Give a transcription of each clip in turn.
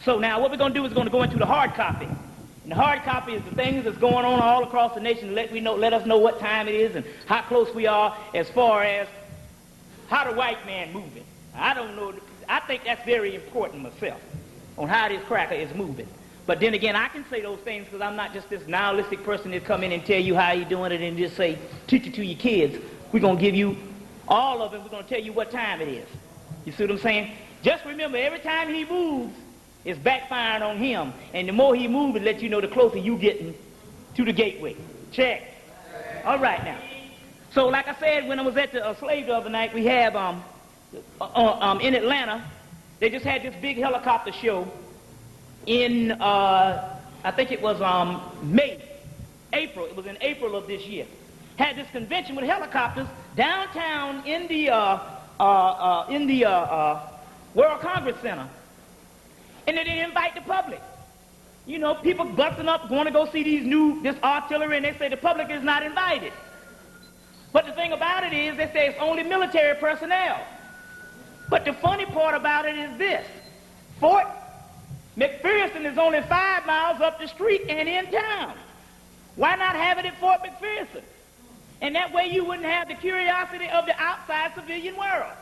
So now what we're going to do is going to go into the hard copy. And the hard copy is the things that's going on all across the nation to let us know what time it is and how close we are as far as how the white man moving. I don't know. I think that's very important myself on how this cracker is moving. But then again, I can say those things because I'm not just this nihilistic person that come in and tell you how you're doing it and just say, teach it to your kids. We're going to give you all of it. We're going to tell you what time it is. You see what I'm saying? Just remember, every time he moves, it's backfiring on him. And the more he moves, it lets you know the closer you getting to the gateway. Check. All right now. So like I said, when I was at the slave the other night, we have in Atlanta, they just had this big helicopter show in, I think it was April. It was in April of this year. Had this convention with helicopters downtown in the World Congress Center. And they didn't invite the public. You know, people busting up, going to go see this artillery, and they say the public is not invited. But the thing about it is, they say it's only military personnel. But the funny part about it is this. Fort McPherson is only 5 miles up the street and in town. Why not have it at Fort McPherson? And that way you wouldn't have the curiosity of the outside civilian world.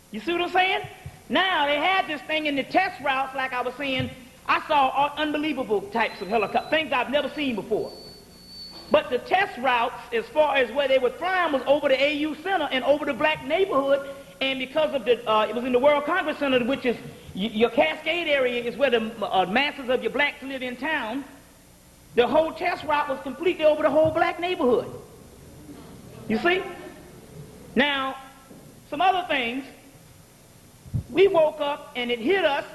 You see what I'm saying? Now, they had this thing in the test routes, like I was saying. I saw unbelievable types of helicopters, things I've never seen before. But the test routes, as far as where they were flying, was over the AU Center and over the black neighborhood. And because of it was in the World Congress Center, which is your Cascade area is where the masses of your blacks live in town. The whole test route was completely over the whole black neighborhood. You see? Now, some other things. We woke up and it hit us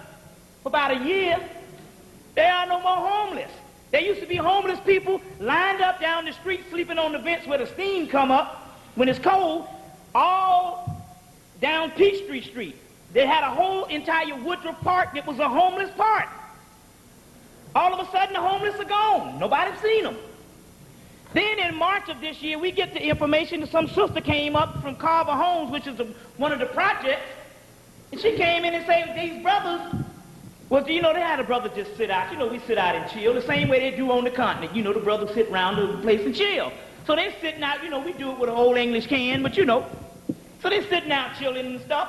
for about a year. There are no more homeless. There used to be homeless people lined up down the street sleeping on the vents where the steam come up when it's cold, all down Peachtree Street. They had a whole entire Woodruff Park that was a homeless park. All of a sudden the homeless are gone. Nobody's seen them. Then in March of this year, we get the information that some sister came up from Carver Homes, which is one of the projects. And she came in and said, these brothers, well, you know, they had a brother just sit out. You know, we sit out and chill the same way they do on the continent. You know, the brothers sit around the place and chill. So they're sitting out, you know, we do it with an old English can, but you know. So they're sitting out chilling and stuff.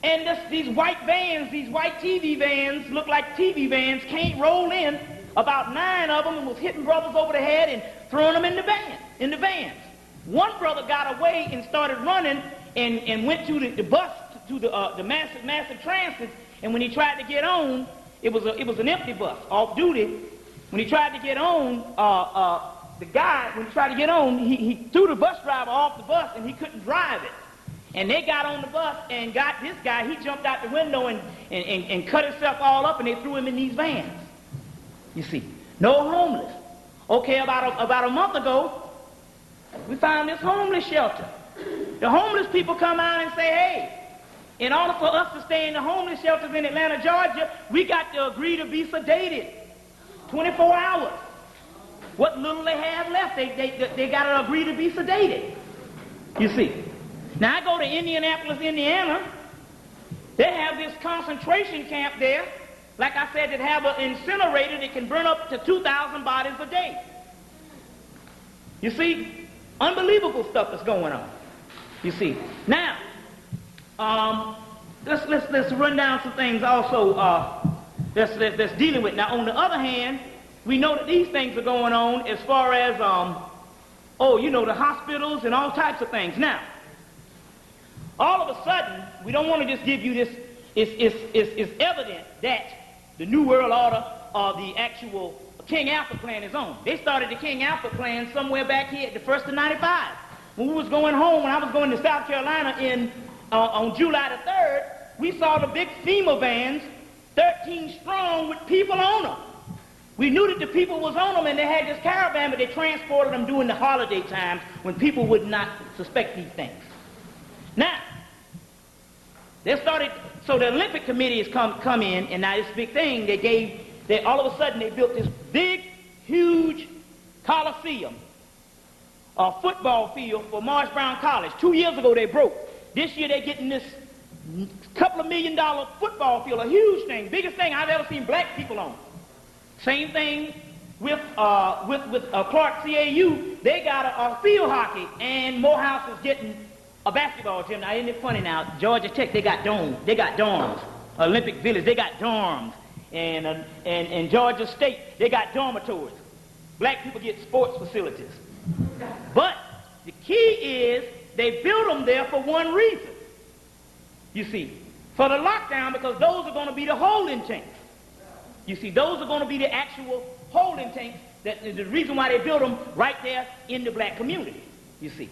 And these white vans, these white TV vans, look like TV vans, can't roll in. About 9 of them and was hitting brothers over the head and throwing them in the vans. One brother got away and started running and went to the bus, to the massive transit, and when he tried to get on, it was an empty bus, off duty. When he tried to get on, he threw the bus driver off the bus and he couldn't drive it. And they got on the bus and got this guy, he jumped out the window and cut himself all up and they threw him in these vans. You see, no homeless. Okay, about a month ago, we found this homeless shelter. The homeless people come out and say, hey, in order for us to stay in the homeless shelters in Atlanta, Georgia, we got to agree to be sedated 24 hours. What little they have left, they got to agree to be sedated. You see. Now, I go to Indianapolis, Indiana. They have this concentration camp there, like I said, that have an incinerator that can burn up to 2,000 bodies a day. You see, unbelievable stuff is going on. You see. Now, let's run down some things also that's dealing with. Now, on the other hand, we know that these things are going on as far as, the hospitals and all types of things. Now, all of a sudden, we don't want to just give you this, it's evident that the New World Order or the actual King Alpha plan is on. They started the King Alpha plan somewhere back here at the 1st of 95. When we was going home, when I was going to South Carolina on July the 3rd, we saw the big FEMA vans, 13 strong, with people on them. We knew that the people was on them and they had this caravan, but they transported them during the holiday times when people would not suspect these things. Now, so the Olympic Committee has come in, and now this big thing, all of a sudden they built this big, huge coliseum, a football field for Morris Brown College. 2 years ago they broke. This year they're getting this couple of $1 million football field, a huge thing, biggest thing I've ever seen black people on. Same thing with Clark CAU. They got a field hockey, and Morehouse is getting a basketball gym. Now, isn't it funny now? Georgia Tech, they got dorms. Olympic Village, they got dorms. And Georgia State, they got dormitories. Black people get sports facilities. But the key is they built them there for one reason. You see, for the lockdown, because those are going to be the holding tanks. You see, those are going to be the actual holding tanks. That is the reason why they built them right there in the black community. You see.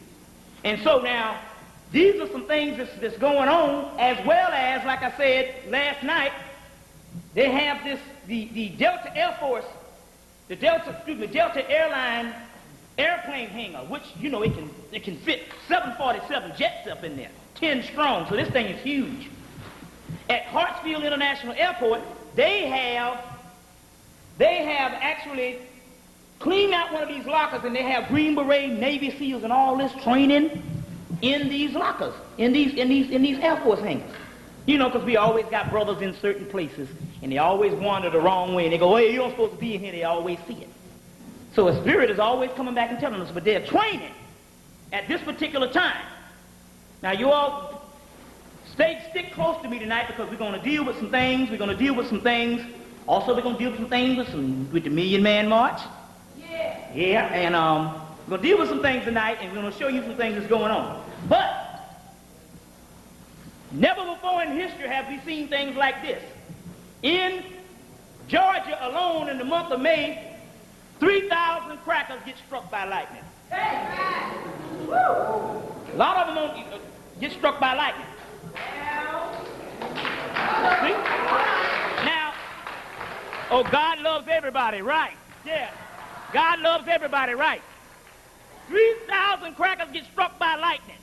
And so now, these are some things that's going on, as well as, like I said last night, they have the Delta Air Force, the Delta Airline airplane hangar, which, you know, it can fit 747 jets up in there, 10 strong. So this thing is huge. At Hartsfield International Airport, they have actually cleaned out one of these lockers, and they have Green Beret, Navy SEALs, and all this training in these lockers, in these Air Force hangars. You know, because we always got brothers in certain places, and they always wander the wrong way, and they go, hey, you don't supposed to be in here. They always see it. So a spirit is always coming back and telling us, but they're training at this particular time. Now, you all stick close to me tonight, because we're going to deal with some things. We're going to deal with some things. Also, we're going to deal with some things with the Million Man March. Yeah. Yeah, and we're going to deal with some things tonight, and we're going to show you some things that's going on. But never before in history have we seen things like this. In Georgia alone, in the month of May, 3,000 crackers get struck by lightning. A lot of them won't get struck by lightning. See? Now, oh, God loves everybody, right? Yeah. God loves everybody, right? 3,000 crackers get struck by lightning.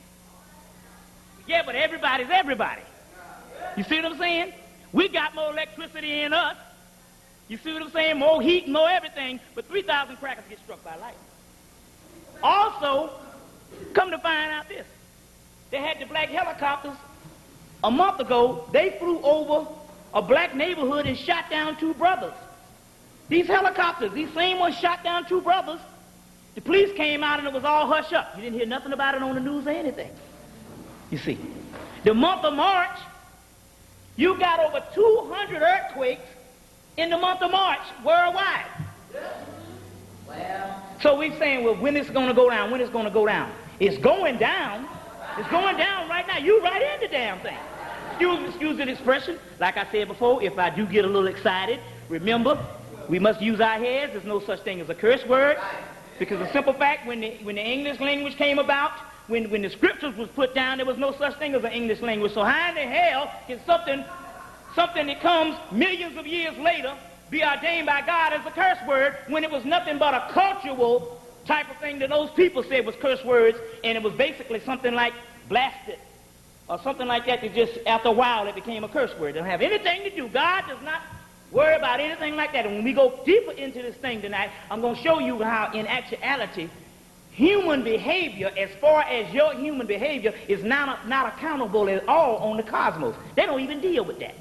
Yeah, but everybody's everybody. You see what I'm saying? We got more electricity in us. You see what I'm saying? More heat, more everything, but 3,000 crackers get struck by lightning. Also, come to find out this. They had the black helicopters a month ago. They flew over a black neighborhood and shot down 2 brothers. These helicopters, these same ones shot down 2 brothers. The police came out and it was all hush up. You didn't hear nothing about it on the news or anything. You see, the month of March, you got over 200 earthquakes in the month of March worldwide. Well, so we're saying, well, when it's going to go down, when it's going to go down. It's going down. It's going down right now. You right in the damn thing. Excuse the expression. Like I said before, if I do get a little excited, remember, we must use our heads. There's no such thing as a curse word. Because the simple fact, when the English language came about, when the scriptures was put down, there was no such thing as an English language. So how in the hell can something that comes millions of years later be ordained by God as a curse word when it was nothing but a cultural type of thing that those people said was curse words, and it was basically something like blasted or something like that just after a while it became a curse word. It don't have anything to do. God does not worry about anything like that. And when we go deeper into this thing tonight, I'm going to show you how in actuality human behavior, as far as your human behavior, is not accountable at all on the cosmos. They don't even deal with that.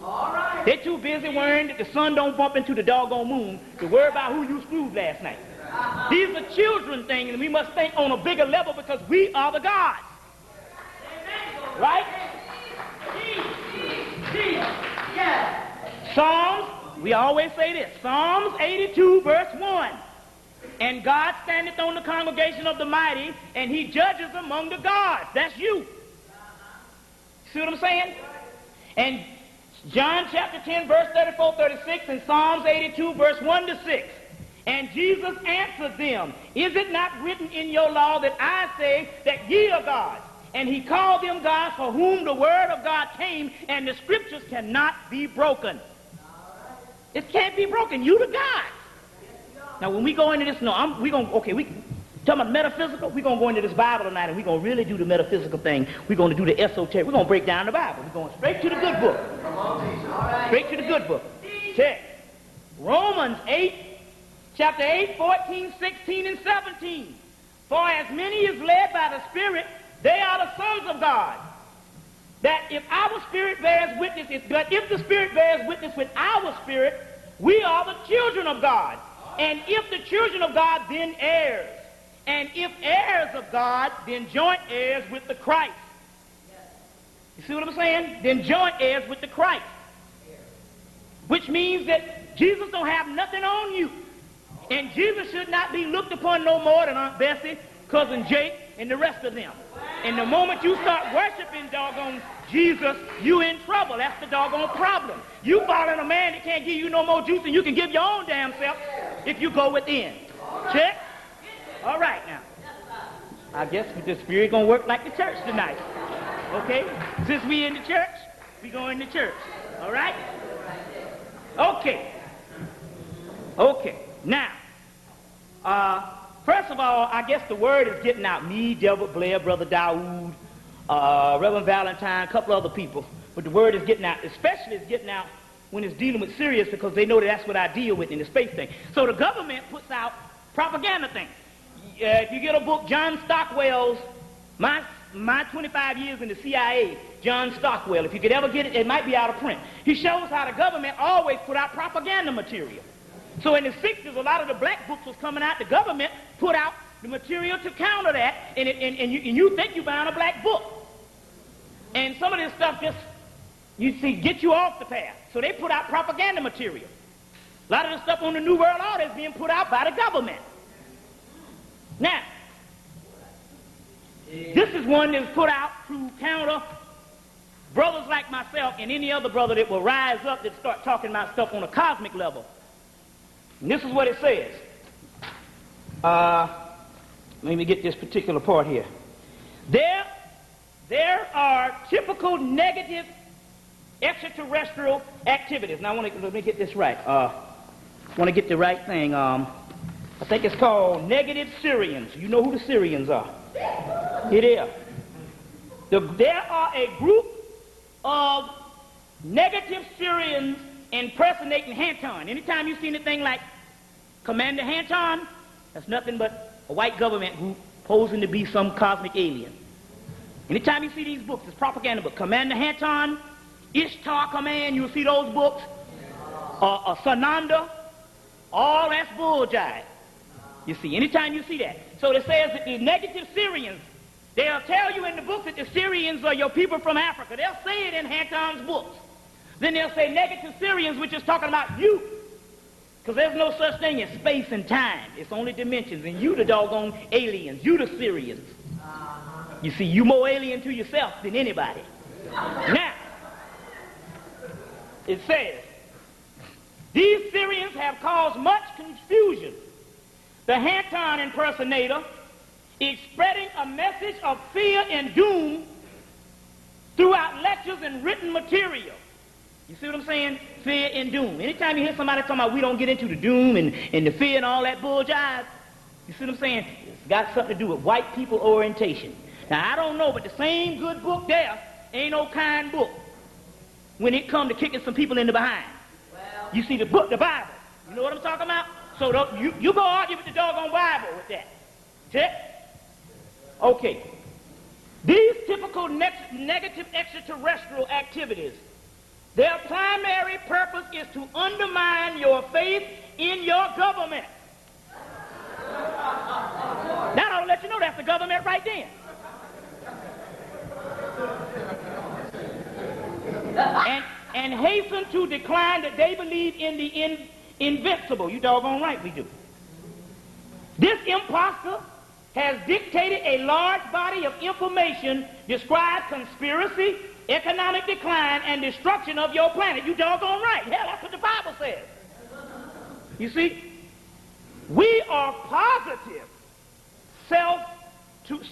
All right. They're too busy worrying that the sun don't bump into the doggone moon to worry about who you screwed last night. These are children things, and we must think on a bigger level because we are the gods. Right? Psalms, we always say this, Psalms 82 verse 1. And God standeth on the congregation of the mighty, and he judges among the gods. That's you. See what I'm saying? And John chapter 10 verse 34, 36, and Psalms 82 verse 1 to 6. And Jesus answered them, is it not written in your law that I say that ye are gods? And he called them gods for whom the word of God came, and the scriptures cannot be broken. It can't be broken. You the God. Now, when we go into this, we talking about metaphysical, we're going to go into this Bible tonight, and we're going to really do the metaphysical thing. We're going to do the esoteric. We're going to break down the Bible. We're going straight to the good book. Straight to the good book. Check. Romans 8, chapter 8, 14, 16, and 17. For as many as led by the Spirit, they are the sons of God. that if our spirit bears witness, if the spirit bears witness with our spirit, we are the children of God. And if the children of God, then heirs. And if heirs of God, then joint heirs with the Christ. You see what I'm saying? Then joint heirs with the Christ. Which means that Jesus don't have nothing on you. And Jesus should not be looked upon no more than Aunt Bessie, Cousin Jake, and the rest of them. And the moment you start worshiping doggone Jesus, you in trouble. That's the doggone problem. You following a man that can't give you no more juice than you can give your own damn self if you go within. Check? All right now. I guess the spirit gonna work like the church tonight. Okay? Since we in the church, we go in the church. All right? Okay. Okay. Now, first of all, I guess the word is getting out. Me, Delbert Blair, Brother Dawood, Reverend Valentine, a couple other people. But the word is getting out. Especially it's getting out when it's dealing with Sirius, because they know that that's what I deal with in the space thing. So the government puts out propaganda things. If you get a book, John Stockwell's, my 25 years in the CIA, John Stockwell, if you could ever get it, it might be out of print. He shows how the government always put out propaganda material. So in the 60s, a lot of the black books was coming out. The government put out the material to counter that, and you think you found a black book. And some of this stuff just, you see, get you off the path. So they put out propaganda material. A lot of the stuff on the New World Order is being put out by the government. Now, this is one that's put out to counter brothers like myself and any other brother that will rise up that start talking about stuff on a cosmic level. And this is what it says. Let me get this particular part here. There are typical negative extraterrestrial activities. Now, let me get this right. I want to get the right thing. I think it's called negative Syrians. You know who the Syrians are. It is. There are a group of negative Syrians impersonating Hampton. Anytime you see anything like Commander Hampton, that's nothing but a white government group posing to be some cosmic alien. Anytime you see these books, it's propaganda book. Commander Hampton, Ishtar Command, you'll see those books. Sananda, all that's bull jive. You see, anytime you see that. So it says that the negative Syrians, they'll tell you in the book that the Syrians are your people from Africa. They'll say it in Hampton's books. Then they'll say negative Syrians, which is talking about you. Because there's no such thing as space and time. It's only dimensions. And you the doggone aliens. You the Syrians. You see, you more alien to yourself than anybody. Now, it says, these Syrians have caused much confusion. The Hampton impersonator is spreading a message of fear and doom throughout lectures and written material. You see what I'm saying? Fear and doom. Anytime you hear somebody talking about we don't get into the doom and the fear and all that bull jive, you see what I'm saying? It's got something to do with white people orientation. Now, I don't know, but the same good book there ain't no kind book when it comes to kicking some people in the behind. You see the book, the Bible. You know what I'm talking about? So you go argue with the doggone Bible with that. Check? Okay. These typical negative extraterrestrial activities, their primary purpose is to undermine your faith in your government. That ought to let you know that's the government right then. And hasten to decline that they believe in the invincible. You doggone right we do. This impostor has dictated a large body of information, described conspiracy, economic decline, and destruction of your planet. You doggone right. Hell, that's what the Bible says. You see, we are positive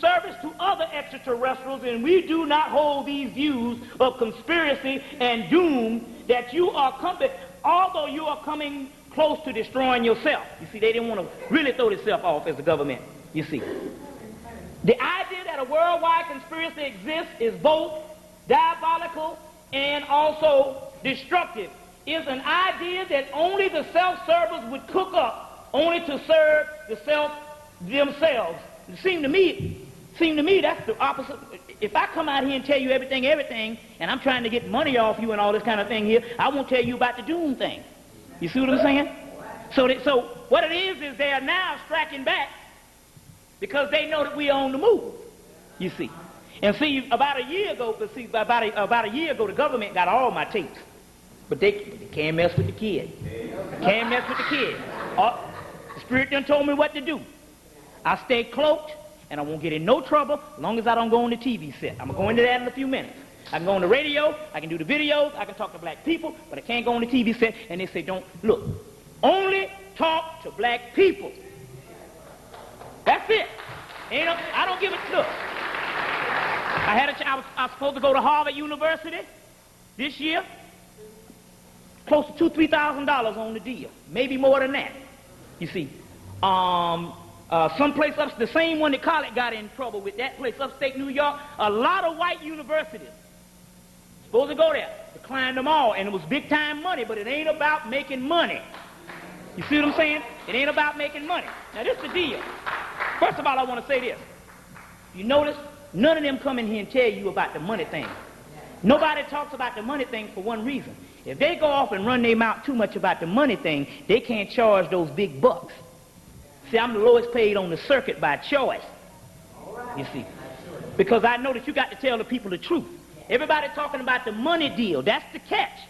service to other extraterrestrials, and we do not hold these views of conspiracy and doom that you are coming, although you are coming close to destroying yourself. You see, they didn't want to really throw themselves off as the government, you see. The idea that a worldwide conspiracy exists is both diabolical and also destructive. It's an idea that only the self-servers would cook up, only to serve the self themselves. It seems to me Seems to me that's the opposite. If I come out here and tell you everything, and I'm trying to get money off you and all this kind of thing here, I won't tell you about the doom thing. You see what I'm saying? So what it is they are now striking back because they know that we are on the move. You see. And see, about a year ago, the government got all my tapes. But they can't mess with the kid. Can't mess with the kid. The Spirit done told me what to do. I stay cloaked, and I won't get in no trouble as long as I don't go on the TV set. I'm going to go into that in a few minutes. I can go on the radio, I can do the videos, I can talk to black people, but I can't go on the TV set, and they say, don't, look, only talk to black people. That's it. I don't give a look. I was supposed to go to Harvard University this year. Close to $2,000-3,000 on the deal, maybe more than that. You see, someplace up, the same one that College got in trouble with, that place upstate New York, a lot of white universities supposed to go there, declined them all, and it was big time money, but it ain't about making money. You see what I'm saying? It ain't about making money. Now this is the deal. First of all, I want to say this. You notice none of them come in here and tell you about the money thing. Nobody talks about the money thing for one reason. If they go off and run their mouth too much about the money thing, they can't charge those big bucks. See, I'm the lowest paid on the circuit by choice. You see. Because I know that you got to tell the people the truth. Everybody talking about the money deal. That's the catch.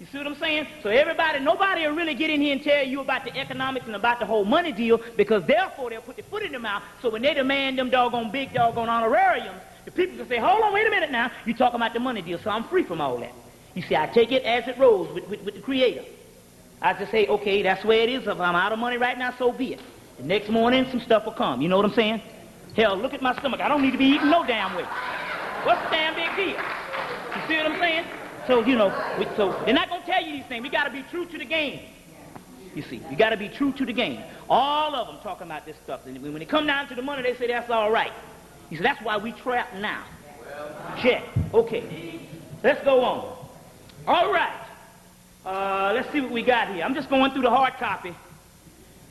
You see what I'm saying? So nobody will really get in here and tell you about the economics and about the whole money deal, because therefore they'll put their foot in their mouth. So when they demand them big doggone honorariums, the people can say, hold on, wait a minute now. You're talking about the money deal, so I'm free from all that. You see, I take it as it rolls with the Creator. I just say, okay, that's the way it is. If I'm out of money right now, so be it. The next morning, some stuff will come. You know what I'm saying? Hell, look at my stomach. I don't need to be eating no damn way. What's the damn big deal? You see what I'm saying? So, so they're not going to tell you these things. We got to be true to the game. You see, you got to be true to the game. All of them talking about this stuff. And when it come down to the money, they say that's all right. You see, that's why we trapped now. Check. Okay. Let's go on. All right. Let's see what we got here. I'm just going through the hard copy.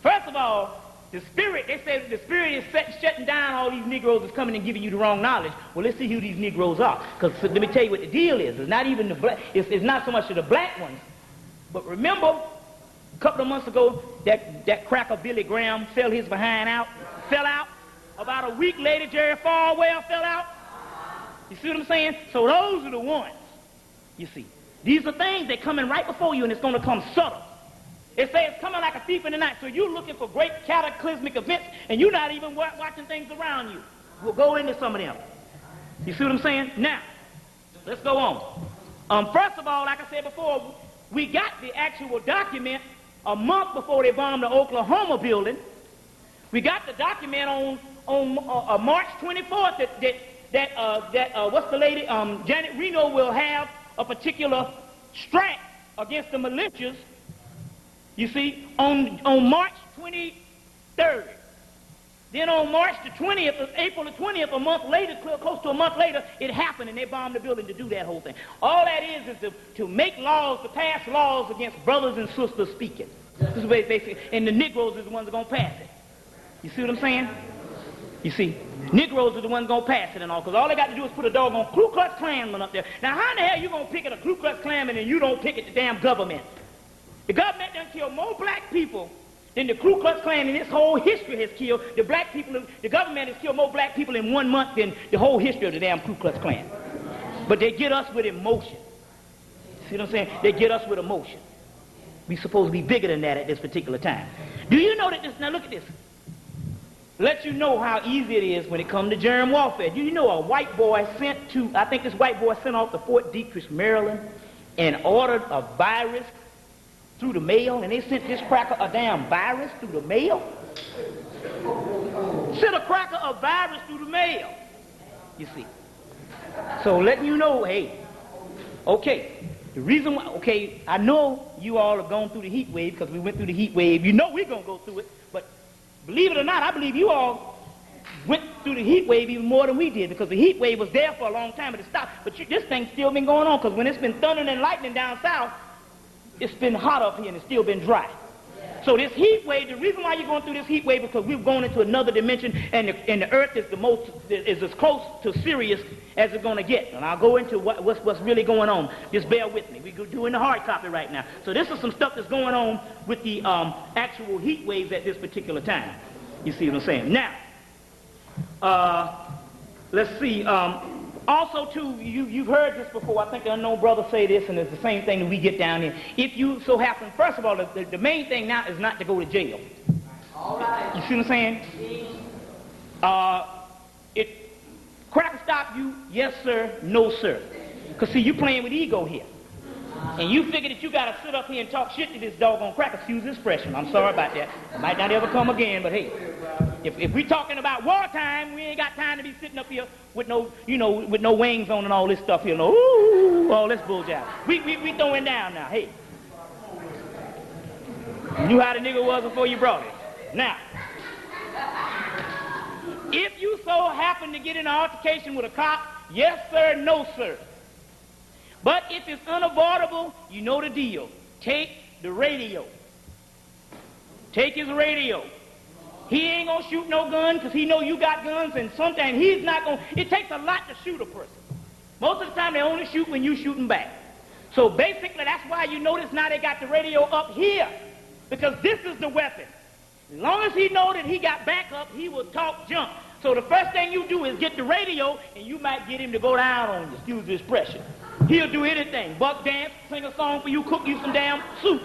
First of all, the Spirit, they say the Spirit is shutting down all these Negroes that's coming and giving you the wrong knowledge. Well, let's see who these Negroes are. Because let me tell you what the deal is. It's not even the black, it's not so much of the black ones. But remember, a couple of months ago, that cracker Billy Graham fell out. About a week later, Jerry Falwell fell out. You see what I'm saying? So those are the ones, you see. These are things that coming right before you, and it's going to come subtle. It says it's coming like a thief in the night. So you're looking for great cataclysmic events, and you're not even watching things around you. We'll go into some of them. You see what I'm saying? Now, let's go on. First of all, like I said before, we got the actual document a month before they bombed the Oklahoma building. We got the document on March 24th that what's the lady? Janet Reno will have a particular strike against the militias. You see, on March 23rd. Then on March the 20th, April the 20th, a month later, close to a month later, it happened, and they bombed the building to do that whole thing. All that is to make laws, to pass laws against brothers and sisters speaking. This is basically, and the Negroes are the ones that are going to pass it. You see what I'm saying? You see, Negroes are the ones going to pass it and all, because all they got to do is put a doggone Ku Klux Klanman up there. Now, how in the hell you going to pick at a Ku Klux Klanman and you don't pick at the damn government? The government done killed more black people than the Ku Klux Klan in its whole history has killed. The government has killed more black people in 1 month than the whole history of the damn Ku Klux Klan. But they get us with emotion. See what I'm saying? They get us with emotion. We're supposed to be bigger than that at this particular time. Do you know that this, now look at this. Let you know how easy it is when it comes to germ warfare. Do you know a white boy I think this white boy sent off to Fort Detrick, Maryland, and ordered a virus through the mail, and they sent this cracker a damn virus through the mail? Sent a cracker a virus through the mail, you see. So letting you know, hey, okay, the reason why, okay, I know you all have gone through the heat wave because we went through the heat wave. You know we're going to go through it, but believe it or not, I believe you all went through the heat wave even more than we did, because the heat wave was there for a long time, but it stopped. But this thing's still been going on, because when it's been thundering and lightning down south, it's been hot up here and it's still been dry. So this heat wave, the reason why you're going through this heat wave is because we've gone into another dimension, and the Earth is as close to Sirius as it's going to get. And I'll go into what's really going on. Just bear with me. We're doing the hard copy right now. So this is some stuff that's going on with the actual heat waves at this particular time. You see what I'm saying? Now, let's see. Also, too, you've heard this before. I think the unknown brother say this, and it's the same thing that we get down here. If you so happen, first of all, the main thing now is not to go to jail. All right. You see what I'm saying? Crack will stop you, yes, sir, no, sir. Because, see, you playing with ego here. And you figure that you got to sit up here and talk shit to this doggone cracker, excuse this expression. I'm sorry about that. Might not ever come again, but hey. If we talking about wartime, we ain't got time to be sitting up here with no, with no wings on and all this stuff here. No, ooh, all this bullshit. We throwing down now. Hey, you knew how the nigga was before you brought it. Now, if you so happen to get in an altercation with a cop, yes sir, no sir. But if it's unavoidable, you know the deal. Take the radio. Take his radio. He ain't gonna shoot no gun because he know you got guns, and sometimes he's not gonna. It takes a lot to shoot a person. Most of the time they only shoot when you shooting back. So basically that's why you notice now they got the radio up here, because this is the weapon. As long as he know that he got backup, he will talk junk. So the first thing you do is get the radio, and you might get him to go down on you, excuse the expression. He'll do anything. Buck dance, sing a song for you, cook you some damn soup.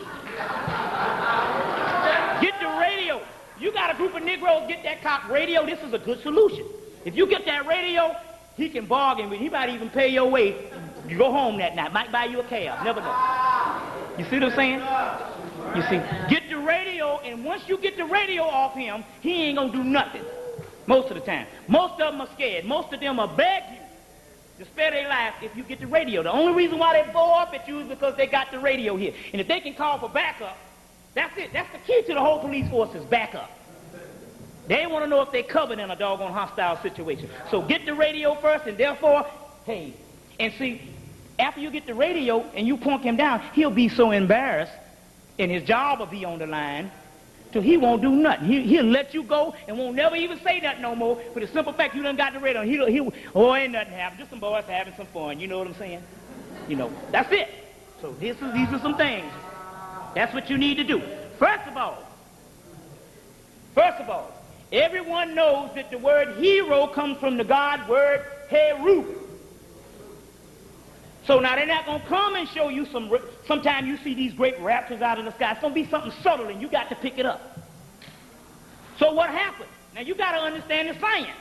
Get the radio. You got a group of Negroes, get that cop radio. This is a good solution. If you get that radio, he can bargain with you. He might even pay your way. You go home that night. Might buy you a cab. Never know. You see what I'm saying? You see, get the radio, and once you get the radio off him, he ain't gonna do nothing. Most of the time. Most of them are scared. Most of them will beg you to spare their lives if you get the radio. The only reason why they blow up at you is because they got the radio here. And if they can call for backup, that's it. That's the key to the whole police force is backup. They want to know if they're covered in a doggone hostile situation. So get the radio first, and therefore, hey. And see, after you get the radio and you punk him down, he'll be so embarrassed, and his job will be on the line, till he won't do nothing. He'll let you go and won't never even say nothing no more for the simple fact you done got the radio. Ain't nothing happened. Just some boys having some fun. You know what I'm saying? That's it. So these are some things. That's what you need to do. First of all, everyone knows that the word hero comes from the God word heru. So now they're not going to come and show you sometime you see these great raptors out in the sky. It's going to be something subtle, and you got to pick it up. So what happened? Now you got to understand the science.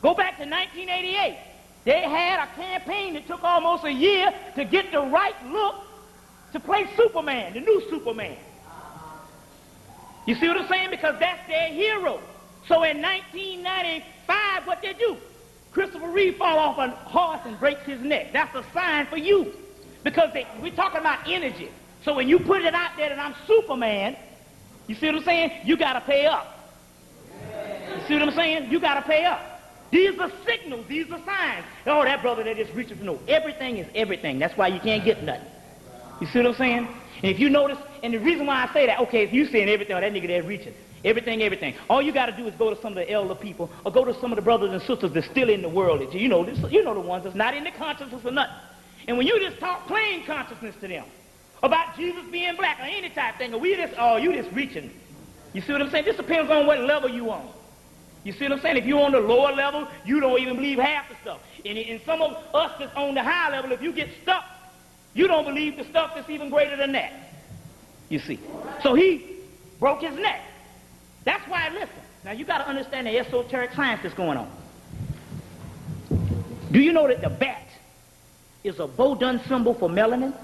Go back to 1988. They had a campaign that took almost a year to get the right look to play Superman, the new Superman. You see what I'm saying? Because that's their hero. So in 1995, what they do? Christopher Reeve fall off a horse and breaks his neck. That's a sign for you. Because we're talking about energy. So when you put it out there that I'm Superman, you see what I'm saying? You got to pay up. You see what I'm saying? You got to pay up. These are signals. These are signs. Oh, that brother that just reaches. No, everything is everything. That's why you can't get nothing. You see what I'm saying? And if you notice, and the reason why I say that, okay, if you saying everything, that nigga there reaching. Everything. All you got to do is go to some of the elder people, or go to some of the brothers and sisters that's still in the world. You know the ones that's not in the consciousness or nothing. And when you just talk plain consciousness to them about Jesus being black or any type thing, or you just reaching. You see what I'm saying? This depends on what level you on. You see what I'm saying? If you're on the lower level, you don't even believe half the stuff. And some of us that's on the high level, if you get stuck, you don't believe the stuff that's even greater than that. You see. So he broke his neck. That's why, listen, now you got to understand the esoteric science that's going on. Do you know that the bat is a Bodun symbol for melanin?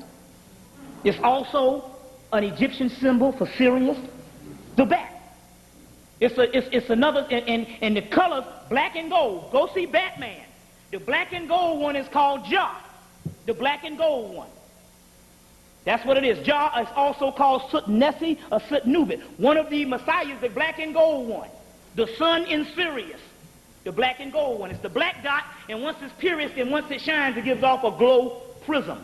It's also an Egyptian symbol for Sirius. The bat. It's another, and the colors, black and gold. Go see Batman. The black and gold one is called Jah. The black and gold one. That's what it is. Jah is also called Sut-Nesi or Sut-Nubit. One of the messiahs, the black and gold one. The sun in Sirius. The black and gold one. It's the black dot, and once it's pierced and once it shines, it gives off a glow prism.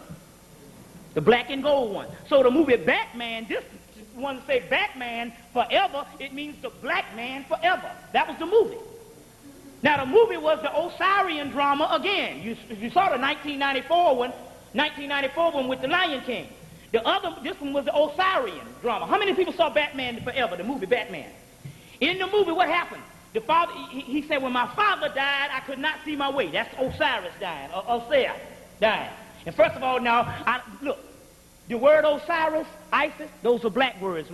The black and gold one. So the movie Batman, one say Batman forever, it means the black man forever. That was the movie. Now, the movie was the Osirian drama again. You saw the 1994 one with the Lion King. This one was the Osirian drama. How many people saw Batman Forever, the movie Batman? In the movie, what happened? The father, he said, when my father died, I could not see my way. That's Osiris dying, Osiris dying. And first of all, now, look, the word Osiris, Isis, those are black words.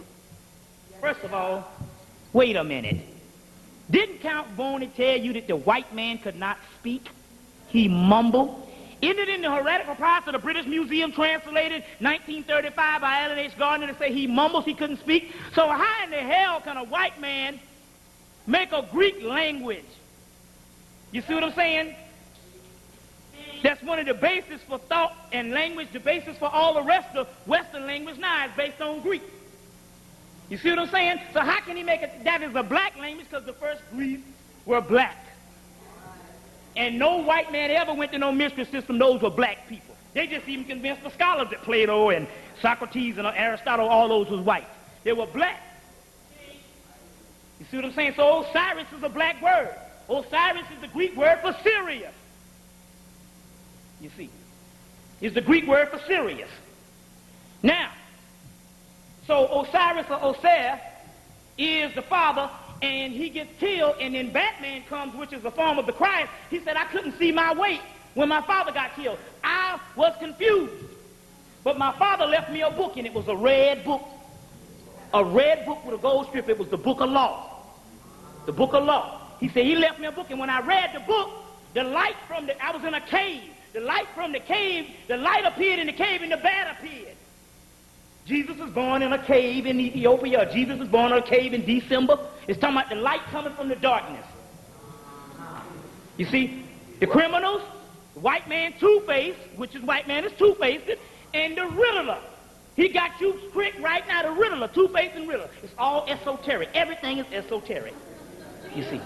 First of all, wait a minute. Didn't Count Boney tell you that the white man could not speak? He mumbled. Isn't it in the heretical parts of the British Museum translated 1935 by Alan H. Gardner to say he mumbles, he couldn't speak? So how in the hell can a white man make a Greek language? You see what I'm saying? That's one of the bases for thought and language. The basis for all the rest of Western language now is based on Greek. You see what I'm saying? So how can he make it? That is a black language because the first Greeks were black. And no white man ever went to no mystery system. Those were black people. They just even convinced the scholars that Plato and Socrates and Aristotle, all those was white. They were black. You see what I'm saying? So Osiris is a black word. Osiris is the Greek word for Sirius. You see, is the Greek word for Sirius. Now, so Osiris or Osiris is the father, and he gets killed, and then Batman comes, which is the form of the Christ. He said, I couldn't see my way when my father got killed. I was confused. But my father left me a book, and it was a red book. A red book with a gold strip. It was the book of law. The book of law. He said he left me a book, and when I read the book, the light from I was in a cave. The light from the cave, the light appeared in the cave, and the bat appeared. Jesus was born in a cave in Ethiopia. Jesus was born in a cave in December. It's talking about the light coming from the darkness. You see, the criminals, the white man Two-Face, which is white man is Two-Faced, and the Riddler. He got you tricked right now, the Riddler, Two-Face and Riddler. It's all esoteric. Everything is esoteric. You see.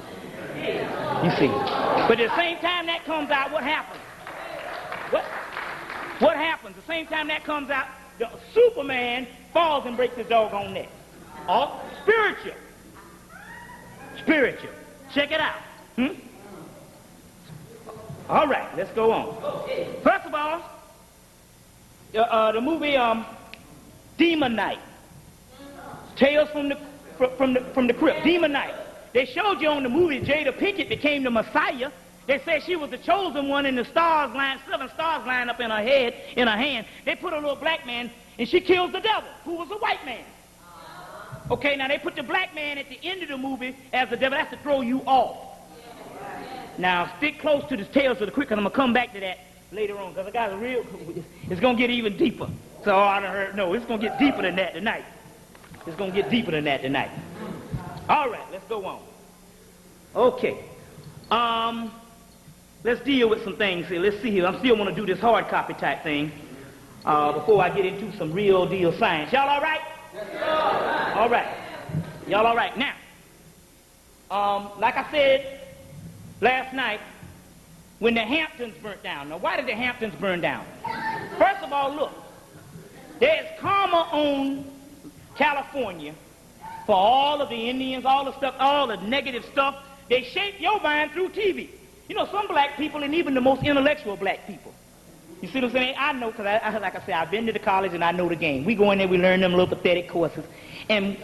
You see. But at the same time that comes out, what happens? What happens? The same time that comes out, the Superman falls and breaks his doggone neck. All spiritual. Spiritual. Check it out. All right, let's go on. First of all, the movie Demon Knight. Tales from the Crypt. Demon Knight. They showed you on the movie Jada Pinkett became the Messiah. They said she was the chosen one, and the stars line, 7 stars line up in her head, in her hand. They put a little black man, and she kills the devil, who was a white man. Okay, now they put the black man at the end of the movie as the devil. That's to throw you off. Now stick close to the Tales of the Crypt, because I'm going to come back to that later on, because the guys are real. It's going to get even deeper. So I done heard, no, it's going to get deeper than that tonight. It's going to get deeper than that tonight. All right, let's go on. Okay. Let's deal with some things here. Let's see here. I still want to do this hard copy type thing before I get into some real deal science. Y'all all right? Yes, sir. All right. Y'all all right? Now, like I said last night, when the Hamptons burnt down. Now, why did the Hamptons burn down? First of all, look. There's karma on California for all of the Indians, all the stuff, all the negative stuff. They shape your mind through TV. You know, some black people, and even the most intellectual black people. You see what I'm saying? I know, because like I said, I've been to the college and I know the game. We go in there, we learn them little pathetic courses. And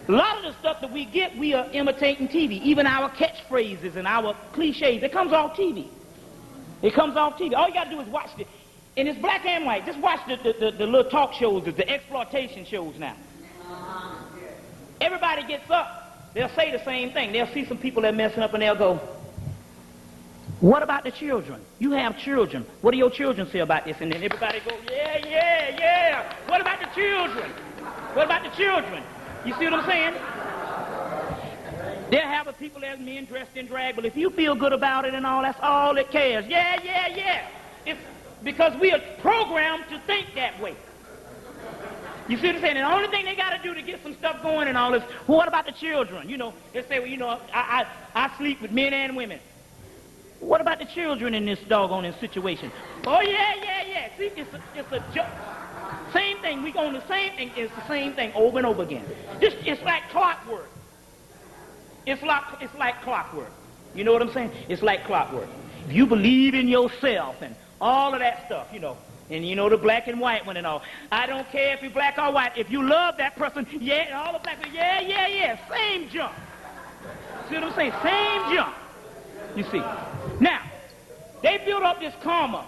a lot of the stuff that we get, we are imitating TV. Even our catchphrases and our cliches, it comes off TV. It comes off TV. All you got to do is watch it. And it's black and white. Just watch the little talk shows, the exploitation shows now. Everybody gets up. They'll say the same thing. They'll see some people that are messing up and they'll go, what about the children? You have children. What do your children say about this? And then everybody goes, yeah, yeah, yeah. What about the children? What about the children? You see what I'm saying? They'll have people as men dressed in drag, but if you feel good about it and all, that's all that cares. Yeah, yeah, yeah. It's because we are programmed to think that way. You see what I'm saying? And the only thing they got to do to get some stuff going and all this, well, what about the children? You know, they say, well, you know, I sleep with men and women. What about the children in this doggone situation? Oh, yeah, yeah, yeah. See, it's a joke. Same thing. We go on the same thing. It's the same thing over and over again. It's like clockwork. It's like clockwork. You know what I'm saying? It's like clockwork. If you believe in yourself and all of that stuff, you know, and you know the black and white one and all. I don't care if you're black or white. If you love that person, yeah, all the black people, yeah, same junk. See what I'm saying? Same junk. You see. Now, they built up this karma,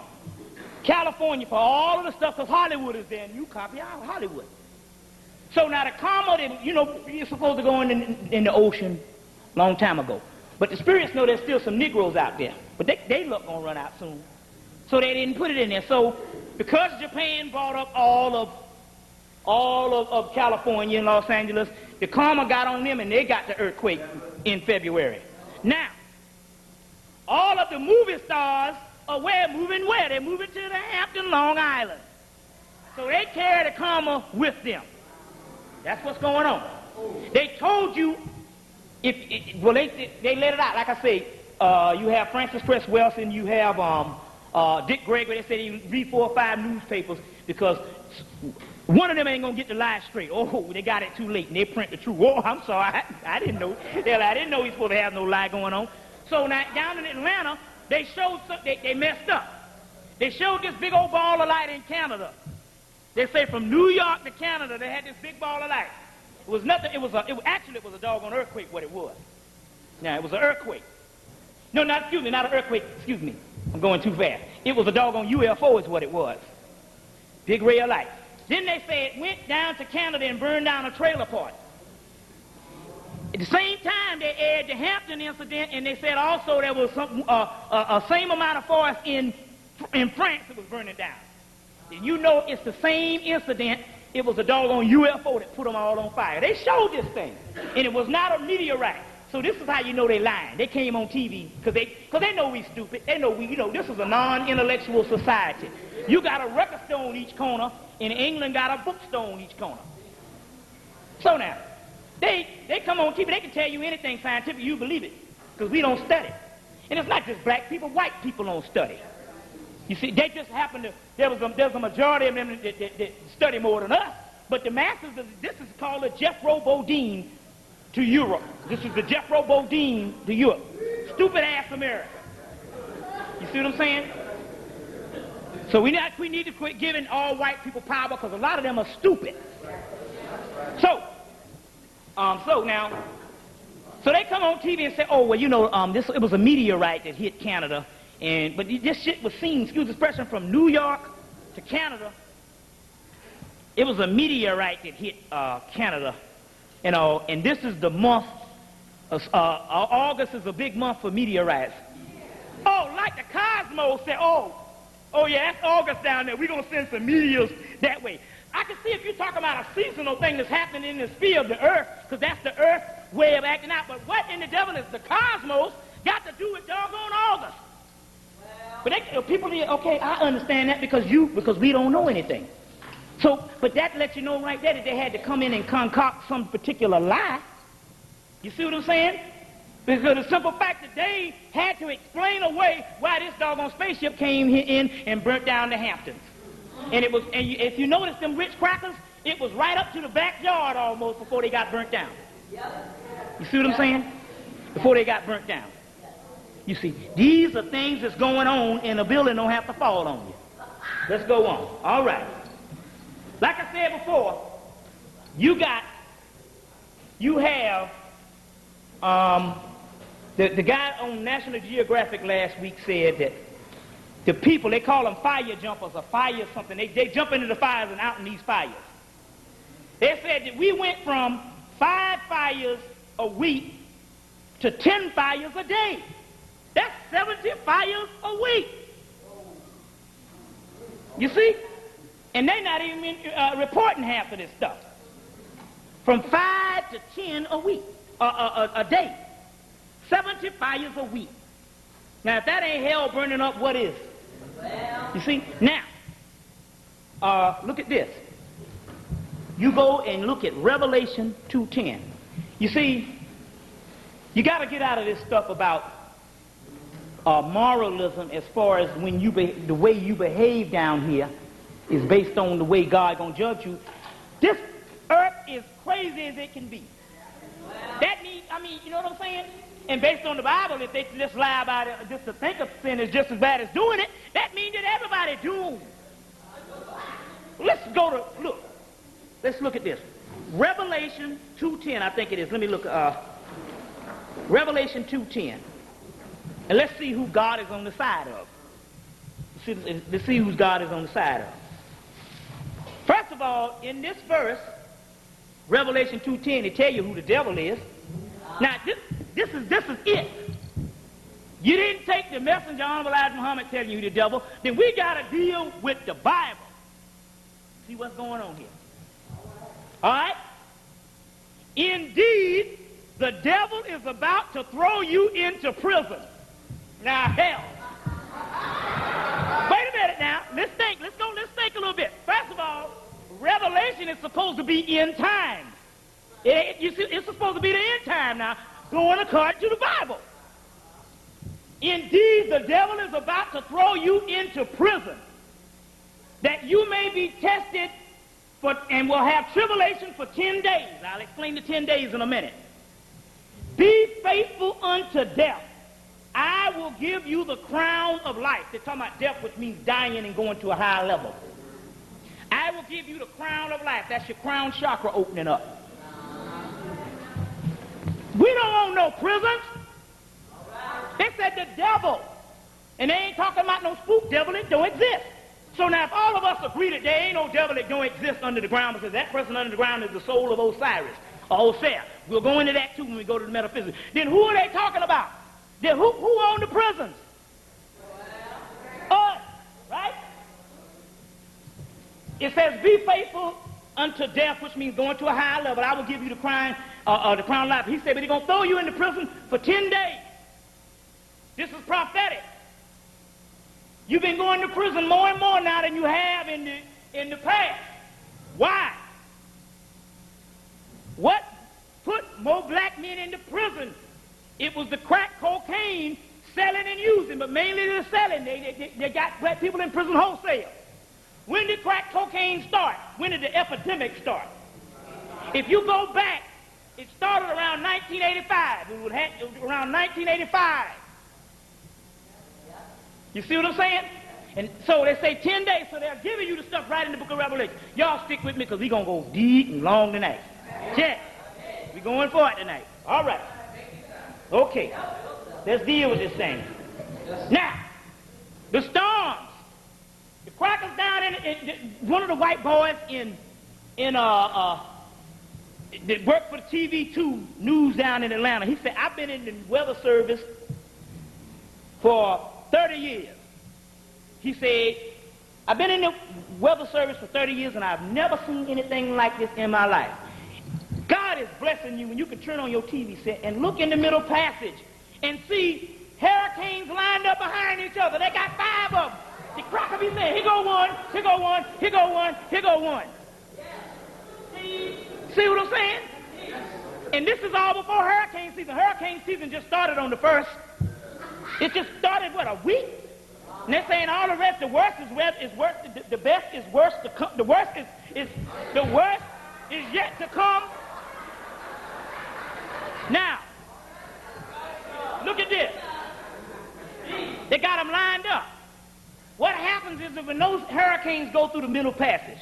California, for all of the stuff, because Hollywood is there, and you copy out Hollywood. So now the karma, you know, you're supposed to go in the ocean a long time ago. But the spirits know there's still some Negroes out there. But they look gonna run out soon. So they didn't put it in there. So because Japan bought up all of California and Los Angeles, the karma got on them and they got the earthquake in February. Now, all of the movie stars are moving where? They're moving to the Hamptons, Long Island. So they carry the karma with them. That's what's going on. They told you, they let it out. Like I say, you have Francis Cress Welsing, you have Dick Gregory. They said he read 4 or 5 newspapers because one of them ain't gonna get the lie straight. Oh, they got it too late and they print the truth. Oh, I'm sorry, I didn't know. I didn't know he's supposed to have no lie going on. So now down in Atlanta, they showed they messed up. They showed this big old ball of light in Canada. They say from New York to Canada, they had this big ball of light. It was nothing. It was a doggone earthquake. What it was. Now it was an earthquake. No, not an earthquake. Excuse me. I'm going too fast. It was a doggone UFO is what it was. Big ray of light. Then they say it went down to Canada and burned down a trailer park. At the same time, they aired the Hampton incident, and they said also there was a same amount of forest in France that was burning down. And you know it's the same incident. It was a doggone UFO that put them all on fire. They showed this thing, and it was not a meteorite. So this is how you know they lying. They came on TV because they know we stupid. They know this is a non-intellectual society. You got a record store on each corner, and England got a bookstore on each corner. So now, they come on TV. They can tell you anything scientific. You believe it because we don't study. And it's not just black people. White people don't study. You see, they just happen to. There's a majority of them that study more than us. But the masses, this is called a Jethro Bodine to Europe. This is the Jethro Bodine to Europe. Stupid ass America. You see what I'm saying? So we need to quit giving all white people power because a lot of them are stupid. So they come on TV and say, oh well, it was a meteorite that hit Canada, but this shit was seen, excuse the expression, from New York to Canada. It was a meteorite that hit Canada. And this is the month, August is a big month for meteorites. Oh, like the Cosmos said, oh yeah, that's August down there. We're going to send some meteors that way. I can see if you're talking about a seasonal thing that's happening in the sphere of the earth, because that's the earth way of acting out. But what in the devil is the cosmos got to do with doggone August? But people say, okay, I understand that because we don't know anything. So, but that lets you know right there that they had to come in and concoct some particular lie. You see what I'm saying? Because the simple fact that they had to explain away why this doggone spaceship came in and burnt down the Hamptons. And if you notice them rich crackers, it was right up to the backyard almost before they got burnt down. You see what I'm saying? Before they got burnt down. You see, these are things that's going on, and the building don't have to fall on you. Let's go on. All right. Like I said before, you have the guy on National Geographic last week said that the people, they call them fire jumpers or fire something. They jump into the fires and out in these fires. They said that we went from 5 fires a week to 10 fires a day. That's 70 fires a week. You see? And they're not even reporting half of this stuff. From 5 to 10 a week, a day. 70 fires a week. Now, if that ain't hell burning up, what is? Well. You see? Now, look at this. You go and look at Revelation 2:10. You see, you got to get out of this stuff about moralism as far as when the way you behave down here is based on the way God gonna judge you. This earth is crazy as it can be. That means, you know what I'm saying? And based on the Bible, if they just lie about it, just to think of sin is just as bad as doing it, that means that everybody doomed. Let's look at this. Revelation 2:10, I think it is. Let me look. Revelation 2:10. And let's see who God is on the side of. Let's see who God is on the side of. First of all, in this verse, Revelation 2:10, it tell you who the devil is. Now, this is it. You didn't take the messenger, Honorable Elijah Muhammad, telling you the devil. Then we got to deal with the Bible. See what's going on here. All right? Indeed, the devil is about to throw you into prison. Now, hell. Wait a minute now. Let's think a little bit. First of all, Revelation is supposed to be end time. It's supposed to be the end time now, going according to the Bible. Indeed, the devil is about to throw you into prison, that you may be tested and will have tribulation for 10 days. I'll explain the 10 days in a minute. Be faithful unto death. I will give you the crown of life. They're talking about death, which means dying and going to a higher level. I will give you the crown of life. That's your crown chakra opening up. We don't want no prisons. They said the devil. And they ain't talking about no spook devil. It don't exist. So now if all of us agree that there ain't no devil that don't exist under the ground, because that person under the ground is the soul of Osiris or Osiris. We'll go into that too when we go to the metaphysics. Then who are they talking about? Then who own the prisons? Us, right? It says, be faithful unto death, which means going to a higher level. I will give you the crown of life. He said, but he's going to throw you into prison for 10 days. This is prophetic. You've been going to prison more and more now than you have in the past. Why? What put more black men into prison? It was the crack cocaine selling and using, but mainly the selling. They got black people in prison wholesale. When did crack cocaine start? When did the epidemic start? If you go back, it started around 1985. It would have around 1985. You see what I'm saying? And so they say 10 days, so they're giving you the stuff right in the book of Revelation. Y'all stick with me because we're going to go deep and long tonight. Check. We're going for it tonight. All right. Okay. Let's deal with this thing. Now, the storms. The crackers down in one of the white boys that worked for the TV2 news down in Atlanta. He said, I've been in the weather service for 30 years. He said, I've been in the weather service for 30 years and I've never seen anything like this in my life. God is blessing you when you can turn on your TV set and look in the middle passage and see hurricanes lined up behind each other. They got 5 of them. The cracker be saying, here go one, here go one, here go one, here go one. See what I'm saying? And this is all before hurricane season. Hurricane season just started on the 1st. It just started, what, a week? And they're saying all the rest, the worst is worse, the best is worse to come, the worst is yet to come. Now, look at this. They got them lined up. What happens is that when those hurricanes go through the middle passage,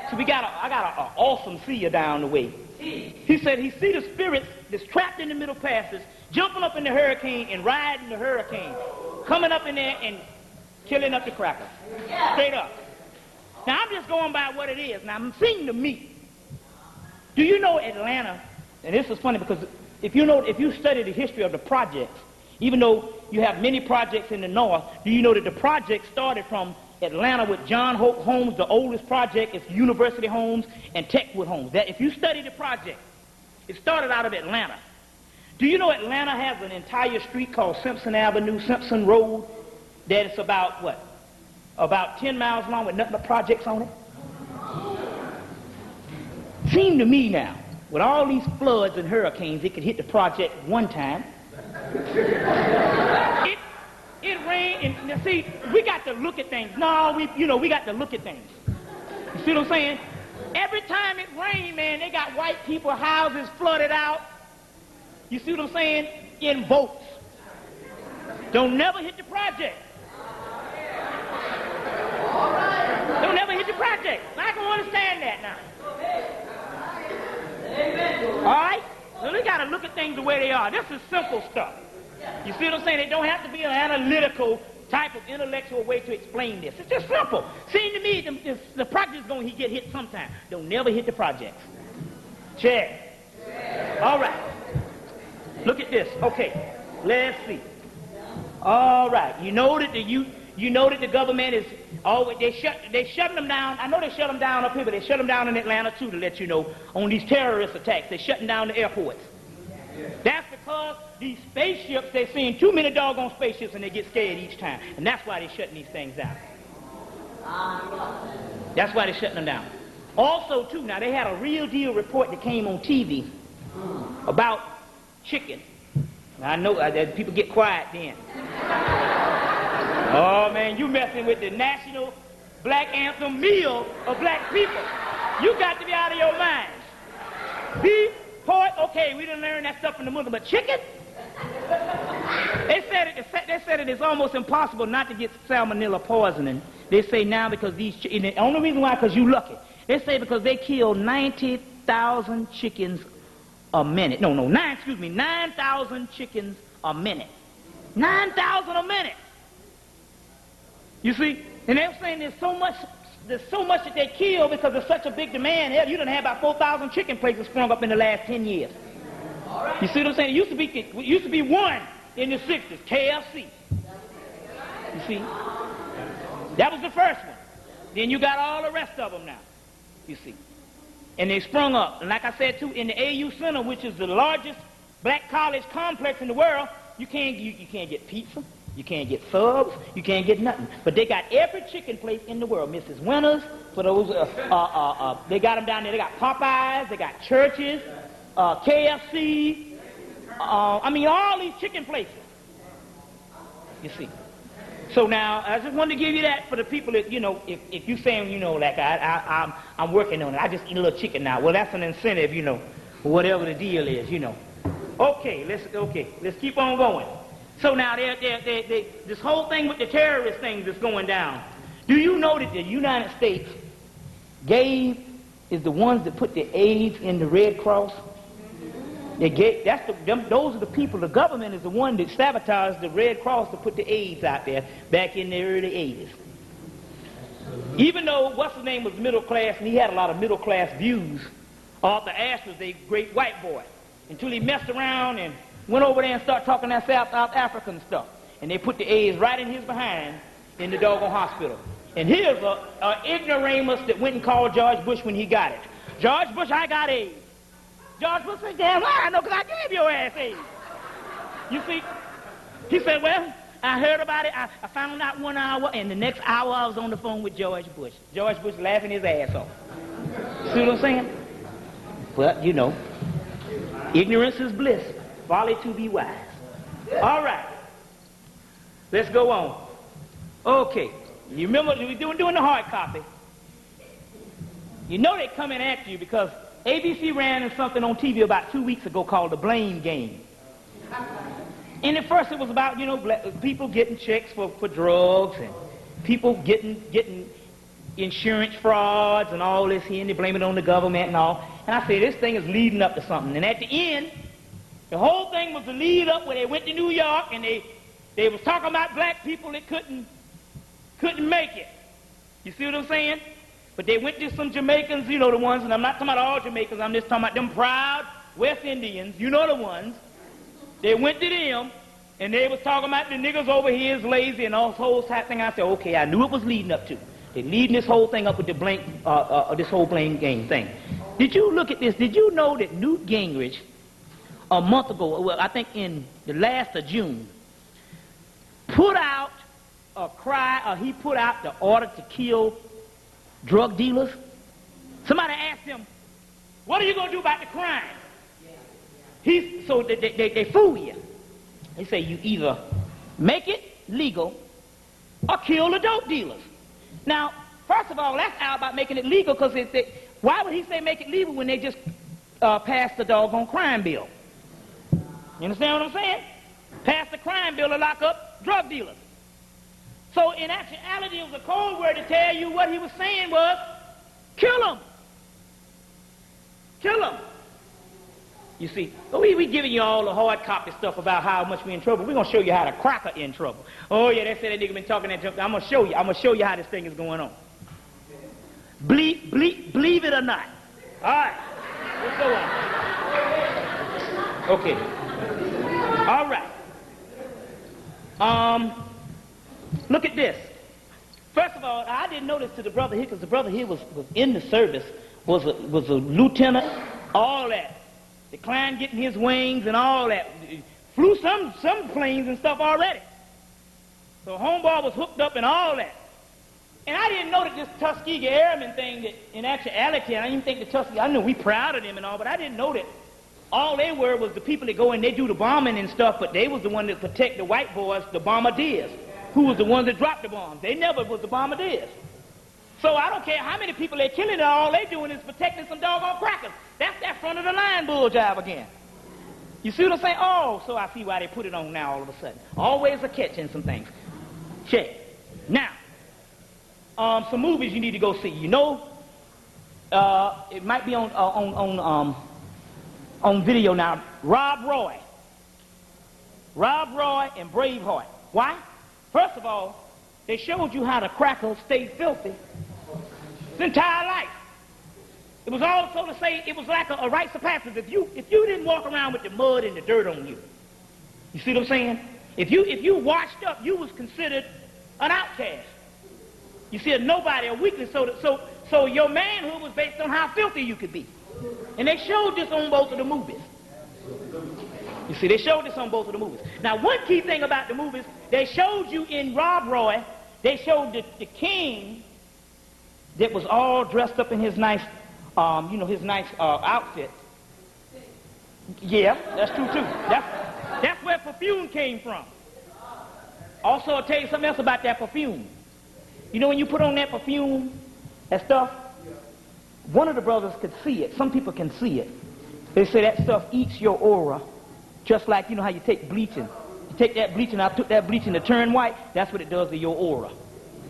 so I got an awesome seer down the way. He said he see the spirits that's trapped in the middle passage, jumping up in the hurricane and riding the hurricane, coming up in there and killing up the crackers. Straight up. Now I'm just going by what it is. Now I'm seeing the meat. Do you know Atlanta? And this is funny because if you study the history of the projects, even though you have many projects in the north, do you know that the project started from Atlanta with John Hope Homes, the oldest project is University Homes and Techwood Homes. That if you study the project, it started out of Atlanta. Do you know Atlanta has an entire street called Simpson Avenue, Simpson Road, that it's about, what, about 10 miles long with nothing but projects on it? Seemed to me now, with all these floods and hurricanes, it could hit the project one time. It rained, and see, we got to look at things. No, we got to look at things. You see what I'm saying? Every time it rains, man, they got white people houses flooded out. You see what I'm saying? In boats. Don't never hit the project. Don't never hit the project. I can understand that now. All right? So we got to look at things the way they are. This is simple stuff. You see what I'm saying? They don't have to be an analytical type of intellectual way to explain this. It's just simple. Seems to me the project is going to get hit sometime. Don't never hit the projects. Check. All right. Look at this. Okay. Let's see. All right. You know that the government is always they shutting them down. I know they shut them down up here, but they shut them down in Atlanta too to let you know on these terrorist attacks. They're shutting down the airports. That's because these spaceships, they're seeing too many doggone spaceships and they get scared each time. And that's why they're shutting these things down. That's why they're shutting them down. Also, too, now they had a real deal report that came on TV about chicken. Now, I know that people get quiet then. Oh, man, you messing with the national black anthem meal of black people. You got to be out of your mind. Beef, pork, okay, we didn't learn that stuff in the Muslim, but chicken? They said it is almost impossible not to get salmonella poisoning. They say now because and the only reason why, because you lucky. They say because they kill 90,000 chickens a minute. 9,000 chickens a minute. 9,000 a minute. You see? And they're saying there's so much that they kill because there's such a big demand. Hell, you done had about 4,000 chicken places sprung up in the last 10 years. You see what I'm saying? It used to be one in the 60s, KFC. You see? That was the first one. Then you got all the rest of them now. You see? And they sprung up. And like I said, too, in the AU Center, which is the largest black college complex in the world, you can't get pizza. You can't get subs. You can't get nothing. But they got every chicken place in the world. Mrs. Winters, for those, they got them down there. They got Popeyes. They got churches, KFC. All these chicken places. You see. So now, I just wanted to give you that for the people that, if you're saying, like I'm working on it. I just eat a little chicken now. Well, that's an incentive, whatever the deal is, Okay, let's keep on going. So now, this whole thing with the terrorist thing that's going down. Do you know that the United States is the ones that put the AIDS in the Red Cross? Those are the people. The government is the one that sabotaged the Red Cross to put the AIDS out there back in the early 80s. Even though what's his name was middle class, and he had a lot of middle class views, Arthur Ashe was a great white boy until he messed around and went over there and started talking that South African stuff, and they put the AIDS right in his behind in the doggone hospital. And here's an ignoramus that went and called George Bush when he got it. George Bush, I got AIDS. George Bush said, damn right, I know, because I gave your ass AIDS. You see? He said, well, I heard about it. I found out 1 hour, and the next hour I was on the phone with George Bush. George Bush laughing his ass off. See what I'm saying? But, ignorance is bliss. Folly to be wise. All right. Let's go on. Okay. You remember, we were doing the hard copy. They're coming after you because ABC ran something on TV about 2 weeks ago called The Blame Game. And at first it was about, people getting checks for drugs and people getting insurance frauds and all this here, and they blame it on the government and all. And I say, this thing is leading up to something. And at the end, the whole thing was the lead up where they went to New York and they was talking about black people that couldn't make it. You see what I'm saying? But they went to some Jamaicans, the ones, and I'm not talking about all Jamaicans, I'm just talking about them proud West Indians, the ones. They went to them, and they was talking about the niggas over here is lazy and all this whole thing. I said, okay, I knew it was leading up to. They're leading this whole thing up with this whole blame game thing. Did you look at this? Did you know that Newt Gingrich, a month ago, well, I think in the last of June, put out he put out the order to kill drug dealers? Somebody asked him, what are you going to do about the crime? So they fool you. They say you either make it legal or kill the dope dealers. Now, First of all, that's out about making it legal, because why would he say make it legal when they just passed the doggone crime bill? You understand what I'm saying? Passed the crime bill to lock up drug dealers. So in actuality, it was a code word to tell you what he was saying was, kill them. Kill them. You see, we giving you all the hard copy stuff about how much we're in trouble. We're going to show you how the cracker in trouble. Oh, yeah, they said that nigga been talking that junk. I'm going to show you. I'm going to show you how this thing is going on. Believe it or not. All right. Let's go on. Okay. All right. Look at this. First of all, I didn't notice to the brother here, because the brother here was in the service, was a lieutenant, all that. Declined getting his wings and all that. Flew some planes and stuff already. So homeboy was hooked up and all that. And I didn't know that this Tuskegee Airmen thing, that in actuality, I didn't think the Tuskegee, I knew we proud of them and all, but I didn't know that all they were was the people that go and they do the bombing and stuff, but they was the one that protect the white boys, the bombardiers, who was the ones that dropped the bombs. They never was the bombardiers. So I don't care how many people they're killing, all they doing is protecting some doggone crackers. That's that front of the line bull job again. You see what I'm saying? Oh, so I see why they put it on now all of a sudden. Always a catch in some things. Check. Now, some movies you need to go see. You know, it might be on video now. Rob Roy and Braveheart. Why? First of all, they showed you how the cracker stayed filthy his entire life. It was also to say it was like a rites of passage. If you didn't walk around with the mud and the dirt on you, you see what I'm saying? If you washed up, you was considered an outcast. You see, a nobody, a weakling. So your manhood was based on how filthy you could be. And they showed this on both of the movies. You see, they showed this on both of the movies. Now, one key thing about the movies, they showed you in Rob Roy, they showed the king that was all dressed up in his nice, outfit. Yeah, that's true too. That's where perfume came from. Also, I'll tell you something else about that perfume. You know, when you put on that perfume, that stuff, one of the brothers could see it. Some people can see it. They say that stuff eats your aura, just like, you know how you take bleaching. You take that bleaching, I took that bleaching to turn white, that's what it does to your aura.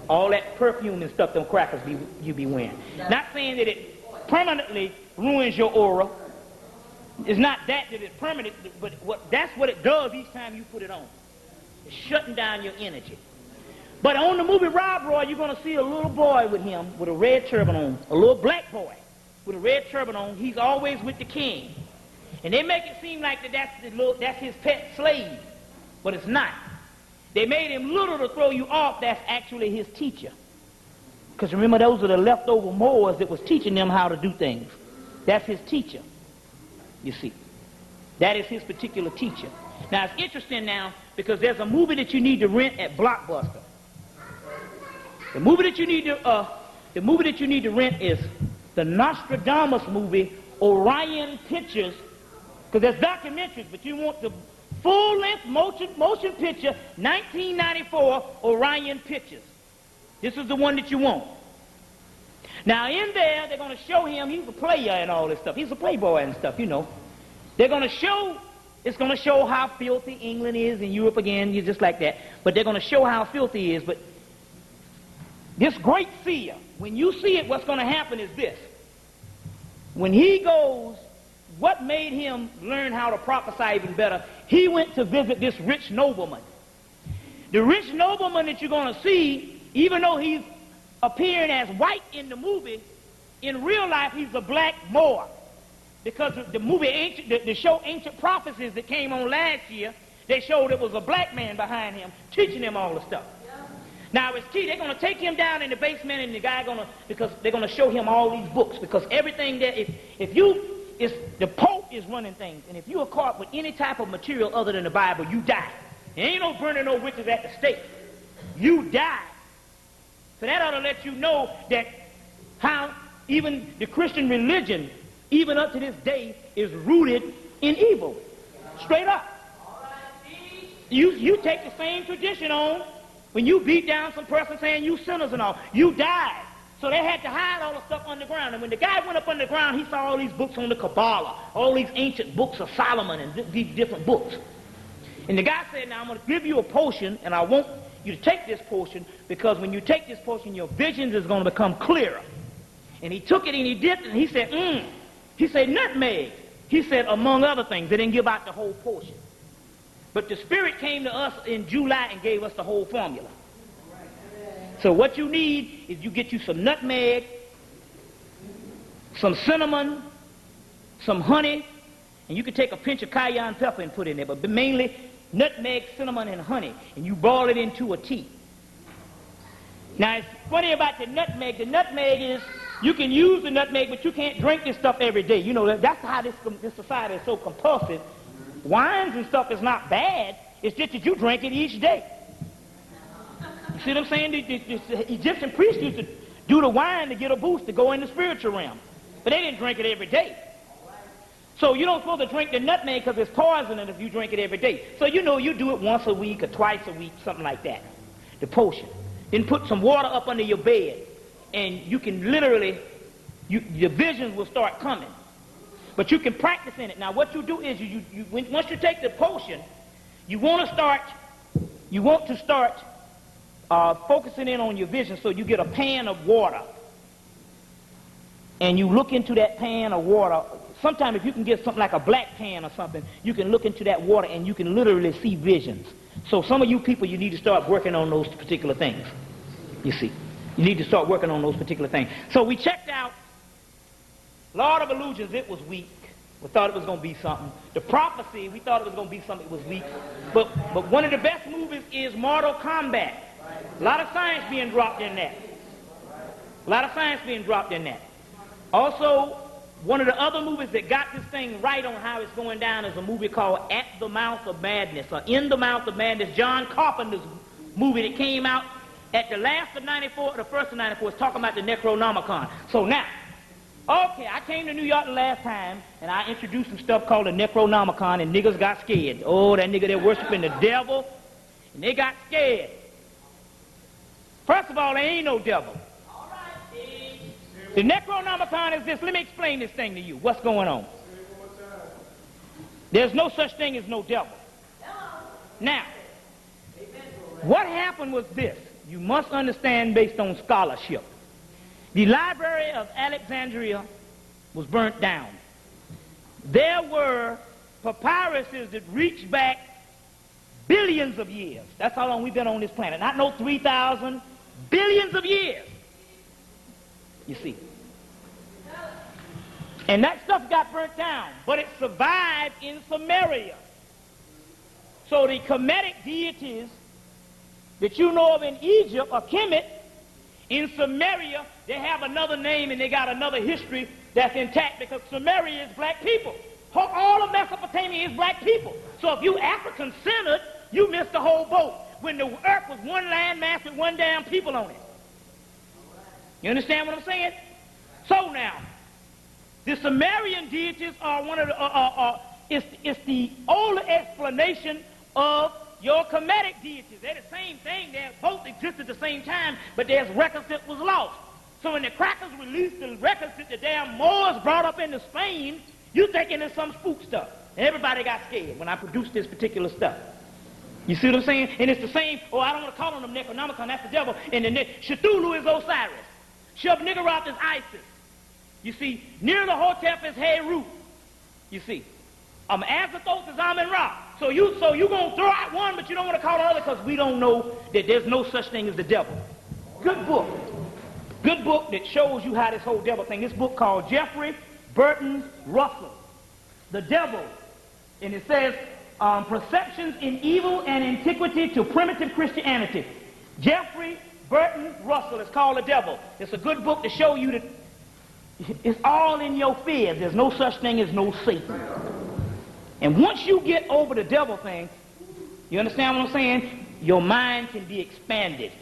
All that perfume and stuff, them crackers you be wearing. Not saying that it permanently ruins your aura. It's not that it's permanent, but that's what it does each time you put it on. It's shutting down your energy. But on the movie Rob Roy, you're going to see a little boy with him with a red turban on, a little black boy with a red turban on. He's always with the king. And they make it seem like that's his pet slave, but it's not. They made him little to throw you off. That's actually his teacher. Because remember, those are the leftover Moors that was teaching them how to do things. That's his teacher, you see. That is his particular teacher. Now, it's interesting now because there's a movie that you need to rent at Blockbuster. The movie that you need to rent is the Nostradamus movie, Orion Pictures, because there's documentaries, but you want the full-length motion picture, 1994 Orion Pictures. This is the one that you want. Now, in there, they're going to show him, he's a player and all this stuff. He's a playboy and stuff, you know. They're going to show, it's going to show how filthy England is and Europe again, you're just like that. But they're going to show how filthy he is. But this great seer, when you see it, what's going to happen is this. When he goes, what made him learn how to prophesy even better? He went to visit this rich nobleman. The rich nobleman that you're going to see, even though he's appearing as white in the movie, in real life he's a black Moor. Because the movie, the show Ancient Prophecies that came on last year, they showed it was a black man behind him teaching him all the stuff. Now it's key, they're going to take him down in the basement and the guy because they're going to show him all these books, because everything that, the Pope is running things, and if you are caught with any type of material other than the Bible, you die. There ain't no burning no witches at the stake. You die. So that ought to let you know that how even the Christian religion, even up to this day, is rooted in evil. Straight up. You take the same tradition on when you beat down some person saying you sinners and all. You die. So they had to hide all the stuff underground. And when the guy went up underground, he saw all these books on the Kabbalah, all these ancient books of Solomon and these different books. And the guy said, now I'm going to give you a potion, and I want you to take this potion, because when you take this potion, your visions is going to become clearer. And he took it and he dipped it, and he said, He said, nutmeg. He said, among other things. They didn't give out the whole potion. But the Spirit came to us in July and gave us the whole formula. So what you need is you get you some nutmeg, some cinnamon, some honey, and you can take a pinch of cayenne pepper and put in there, but mainly nutmeg, cinnamon, and honey, and you boil it into a tea. Now, it's funny about the nutmeg. The nutmeg is, you can use the nutmeg, but you can't drink this stuff every day. You know, that's how this society is so compulsive. Wines and stuff is not bad. It's just that you drink it each day. You see what I'm saying? The Egyptian priests used to do the wine to get a boost, to go in the spiritual realm. But they didn't drink it every day. So you don't supposed to drink the nutmeg because it's poisonous if you drink it every day. So you know you do it once a week or twice a week, something like that. The potion. Then put some water up under your bed. And you can literally, your visions will start coming. But you can practice in it. Now what you do is, once you take the potion, you want to start focusing in on your vision. So you get a pan of water. And you look into that pan of water. Sometimes if you can get something like a black pan or something, you can look into that water and you can literally see visions. So some of you people, you need to start working on those particular things. You see. You need to start working on those particular things. So we checked out Lord of Illusions. It was weak. We thought it was going to be something. The Prophecy, we thought it was going to be something. It was weak. But one of the best movies is Mortal Kombat. A lot of science being dropped in that. A lot of science being dropped in that. Also, one of the other movies that got this thing right on how it's going down is a movie called At the Mouth of Madness, or In the Mouth of Madness. John Carpenter's movie that came out at the last of 94, or the first of 94, is talking about the Necronomicon. So now, okay, I came to New York the last time, and I introduced some stuff called the Necronomicon, and niggas got scared. Oh, that nigga, they're worshiping the devil, and they got scared. First of all, there ain't no devil. All right, the Necronomicon is this. Let me explain this thing to you. What's going on? There's no such thing as no devil. Now, what happened was this. You must understand based on scholarship. The Library of Alexandria was burnt down. There were papyruses that reached back billions of years. That's how long we've been on this planet. Not no 3,000, billions of years. You see. And that stuff got burnt down, but it survived in Samaria. So the Kemetic deities that you know of in Egypt are Hemmitt. In Samaria, they have another name and they got another history that's intact, because Samaria is black people. All of Mesopotamia is black people. So if you African-centered, you missed the whole boat. When the earth was one landmass with one damn people on it. You understand what I'm saying? So now, the Sumerian deities are one of the, it's the older explanation of your Kemetic deities. They're the same thing. They both existed at the same time, but there's records that was lost. So when the crackers released the records that the damn Moors brought up into Spain, you thinking it's some spook stuff. And everybody got scared when I produced this particular stuff. You see what I'm saying? And it's the same, I don't want to call on them Necronomicon, that's the devil. And the Cthulhu is Osiris. Shub-Niggurath is Isis. You see, Nyarlathotep is Heru. You see. Azathoth is Amun-Ra. So you're going to throw out one, but you don't want to call the other, because we don't know that there's no such thing as the devil. Good book. Good book that shows you how this whole devil thing. This book called Jeffrey Burton Russell, The Devil. And it says, Perceptions in Evil and Antiquity to Primitive Christianity. Jeffrey Burton Russell is called The Devil. It's a good book to show you that it's all in your fears. There's no such thing as no Satan. And once you get over the devil thing, you understand what I'm saying? Your mind can be expanded.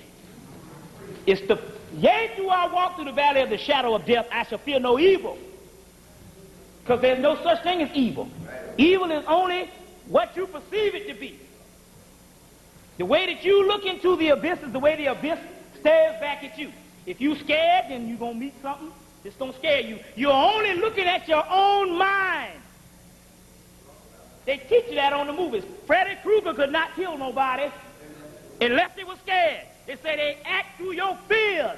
It's the, yea, do I walk through the valley of the shadow of death, I shall fear no evil. Because there's no such thing as evil. Evil is only what you perceive it to be. The way that you look into the abyss is the way the abyss stares back at you. If you scared, then you're going to meet something that's going to scare you. You're only looking at your own mind. They teach you that on the movies. Freddy Krueger could not kill nobody unless they were scared. They say they act through your fears.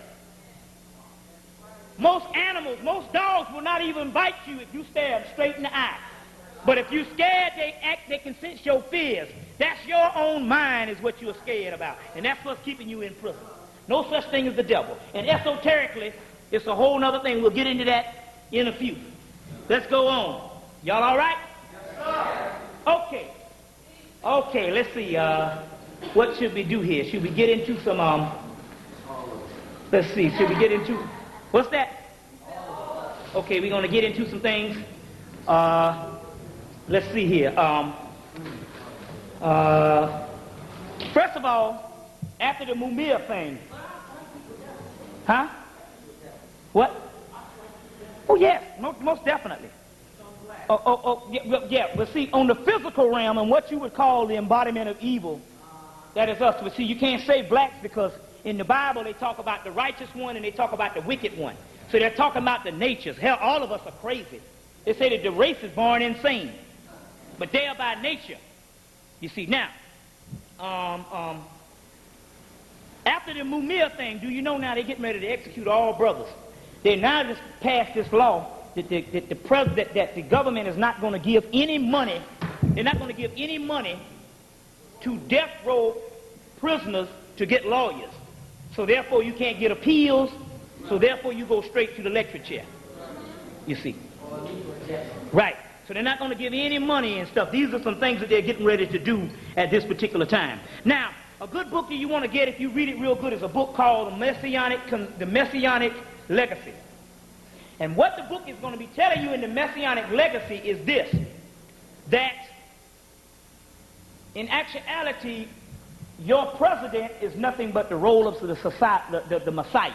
Most animals, most dogs will not even bite you if you stare them straight in the eye. But if you're scared, they can sense your fears. That's your own mind is what you're scared about. And that's what's keeping you in prison. No such thing as the devil. And esoterically, it's a whole other thing. We'll get into that in a few. Let's go on. Y'all all right? Yes, sir. Okay, let's see. What should we do here? Should we get into some, let's see, should we get into, what's that? Okay, we're going to get into some things. Let's see here. First of all, after the Mumia thing. Huh? What? Oh, yes, most definitely. Yeah. But see, on the physical realm and what you would call the embodiment of evil, that is us. But see, you can't say blacks because in the Bible they talk about the righteous one and they talk about the wicked one. So they're talking about the natures. Hell, all of us are crazy. They say that the race is born insane. But they are by nature. You see, now, after the Mumia thing, do you know now they're getting ready to execute all brothers? They now just passed this law that the government is not going to give any money. They're not going to give any money to death row prisoners to get lawyers. So therefore you can't get appeals. So therefore you go straight to the lecture chair. You see. Right. So they're not going to give any money and stuff. These are some things that they're getting ready to do at this particular time. Now, a good book that you want to get if you read it real good is a book called The Messianic Legacy. And what the book is going to be telling you in the Messianic Legacy is this, that in actuality, your president is nothing but the role of the Messiah.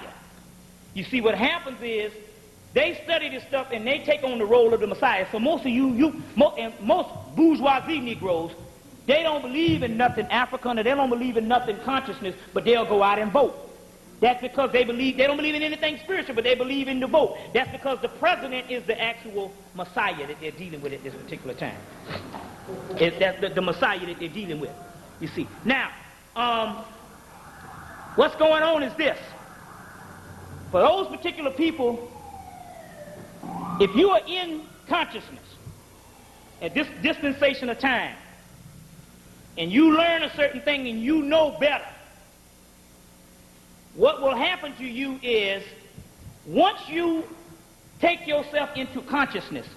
You see, what happens is they study this stuff and they take on the role of the Messiah. So most of most bourgeoisie Negroes, they don't believe in nothing African or they don't believe in nothing consciousness, but they'll go out and vote. That's because they don't believe in anything spiritual, but they believe in the vote. That's because the president is the actual Messiah that they're dealing with at this particular time. That's the Messiah that they're dealing with. You see. Now, what's going on is this. For those particular people, if you are in consciousness at this dispensation of time, and you learn a certain thing and you know better, what will happen to you is, once you take yourself into consciousness,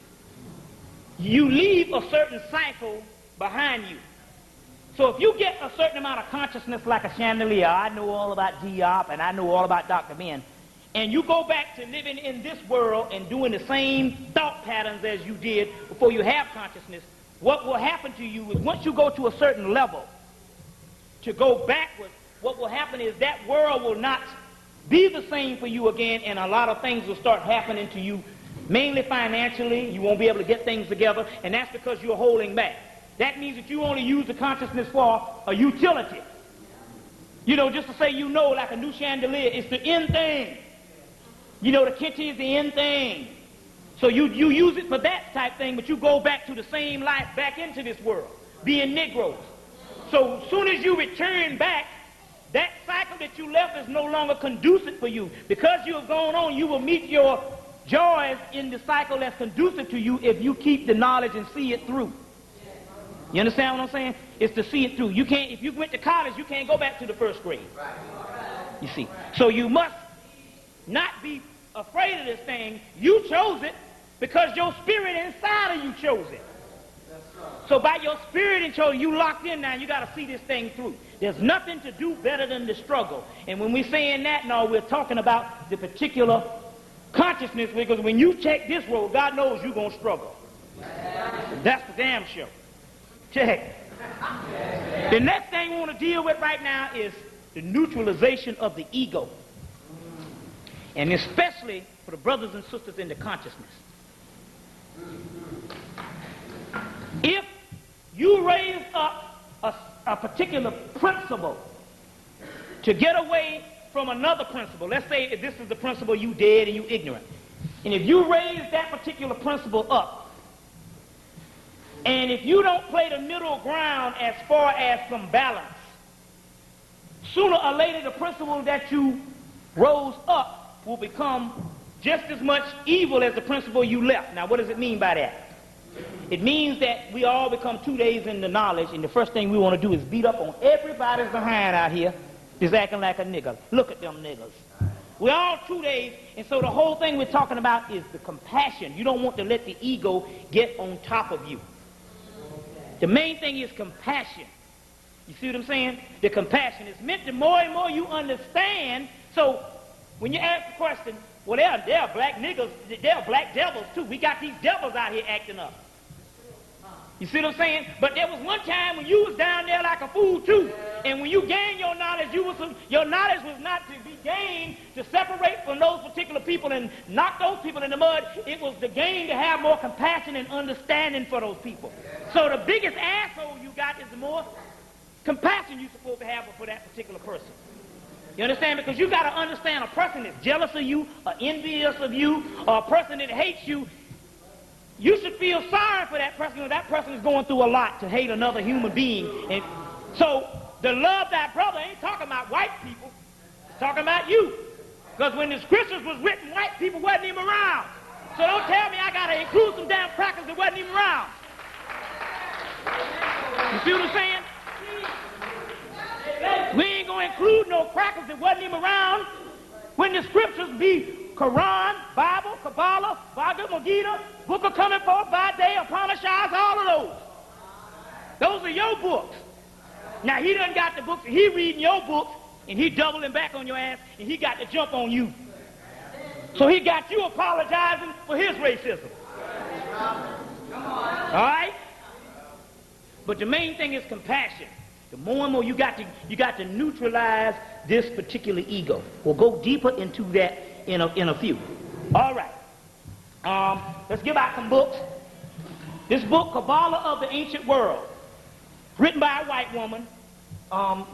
you leave a certain cycle behind you. So if you get a certain amount of consciousness like a chandelier, I know all about Diop and I know all about Dr. Ben, and you go back to living in this world and doing the same thought patterns as you did before you have consciousness, what will happen to you is once you go to a certain level, to go backwards, what will happen is that world will not be the same for you again, and a lot of things will start happening to you, mainly financially. You won't be able to get things together, and that's because you're holding back. That means that you only use the consciousness for a utility. You know, just to say, you know, like a new chandelier, it's the end thing. You know, the kitchen is the end thing. So you use it for that type thing, but you go back to the same life, back into this world, being Negroes. So as soon as you return back, that cycle that you left is no longer conducive for you. Because you have gone on, you will meet your joys in the cycle that's conducive to you if you keep the knowledge and see it through. You understand what I'm saying? It's to see it through. You can't, if you went to college, you can't go back to the first grade. You see. So you must not be afraid of this thing. You chose it because your spirit inside of you chose it. So by your spirit and chose, you locked in now, you got to see this thing through. There's nothing to do better than the struggle. And when we're saying that, no, we're talking about the particular consciousness, because when you check this road, God knows you're going to struggle. That's the damn show. Check. The next thing we want to deal with right now is the neutralization of the ego. And especially for the brothers and sisters in the consciousness. If you raise up a particular principle to get away from another principle. Let's say this is the principle you dead and you ignorant. And if you raise that particular principle up, and if you don't play the middle ground as far as some balance, sooner or later the principle that you rose up will become just as much evil as the principle you left. Now, what does it mean by that? It means that we all become 2 days into knowledge, and the first thing we want to do is beat up on everybody's behind out here that's acting like a nigger. Look at them niggers. We're all 2 days, and so the whole thing we're talking about is the compassion. You don't want to let the ego get on top of you. The main thing is compassion. You see what I'm saying? The compassion is meant the more and more you understand. So when you ask the question, well, there are black niggers, there are black devils too. We got these devils out here acting up. You see what I'm saying? But there was one time when you was down there like a fool too. And when you gained your knowledge, your knowledge was not to be gained to separate from those particular people and knock those people in the mud. It was the gain to have more compassion and understanding for those people. So the biggest asshole you got is the more compassion you're supposed to have for that particular person. You understand? Because you got to understand a person that's jealous of you, or envious of you, or a person that hates you. You should feel sorry for that person, because that person is going through a lot to hate another human being. And so the love thy brother ain't talking about white people. It's talking about you. Because when the scriptures was written, white people wasn't even around. So don't tell me I got to include some damn crackers that wasn't even around. You see what I'm saying? We ain't going to include no crackers that wasn't even around when the scriptures be Quran, Bible, Kabbalah, Bhagavad Gita, Book of Coming Forth by Day, Upanishads, all of those. Those are your books. Now, he done got the books, and he reading your books, and he doubling back on your ass, and he got to jump on you. So he got you apologizing for his racism. All right? But the main thing is compassion. The more and more you got to neutralize this particular ego. We'll go deeper into that in a few. All right. Let's give out some books. This book, Kabbalah of the Ancient World, written by a white woman,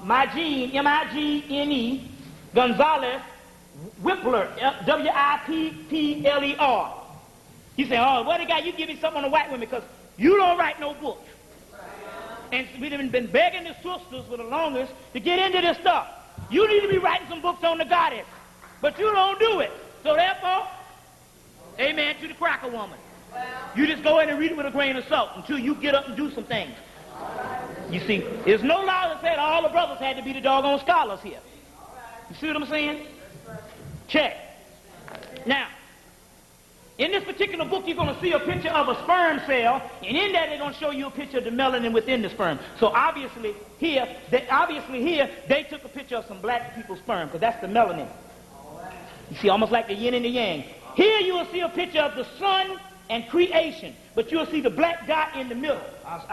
Magine, M-I-G-N-E, Gonzalez Whippler, W-I-P-P-L-E-R. He said, oh, what the guy, you give me something on the white women because you don't write no book. And we've been begging the sisters for the longest to get into this stuff. You need to be writing some books on the goddess, but you don't do it. So therefore, amen to the cracker woman. You just go in and read it with a grain of salt until you get up and do some things. You see, there's no law that said all the brothers had to be the doggone scholars here. You see what I'm saying? Check. Now, in this particular book, you're going to see a picture of a sperm cell, and in that they're going to show you a picture of the melanin within the sperm. So obviously here, they took a picture of some black people's sperm, because that's the melanin. You see, almost like the yin and the yang. Here you will see a picture of the sun and creation, but you'll see the black dot in the middle. I'll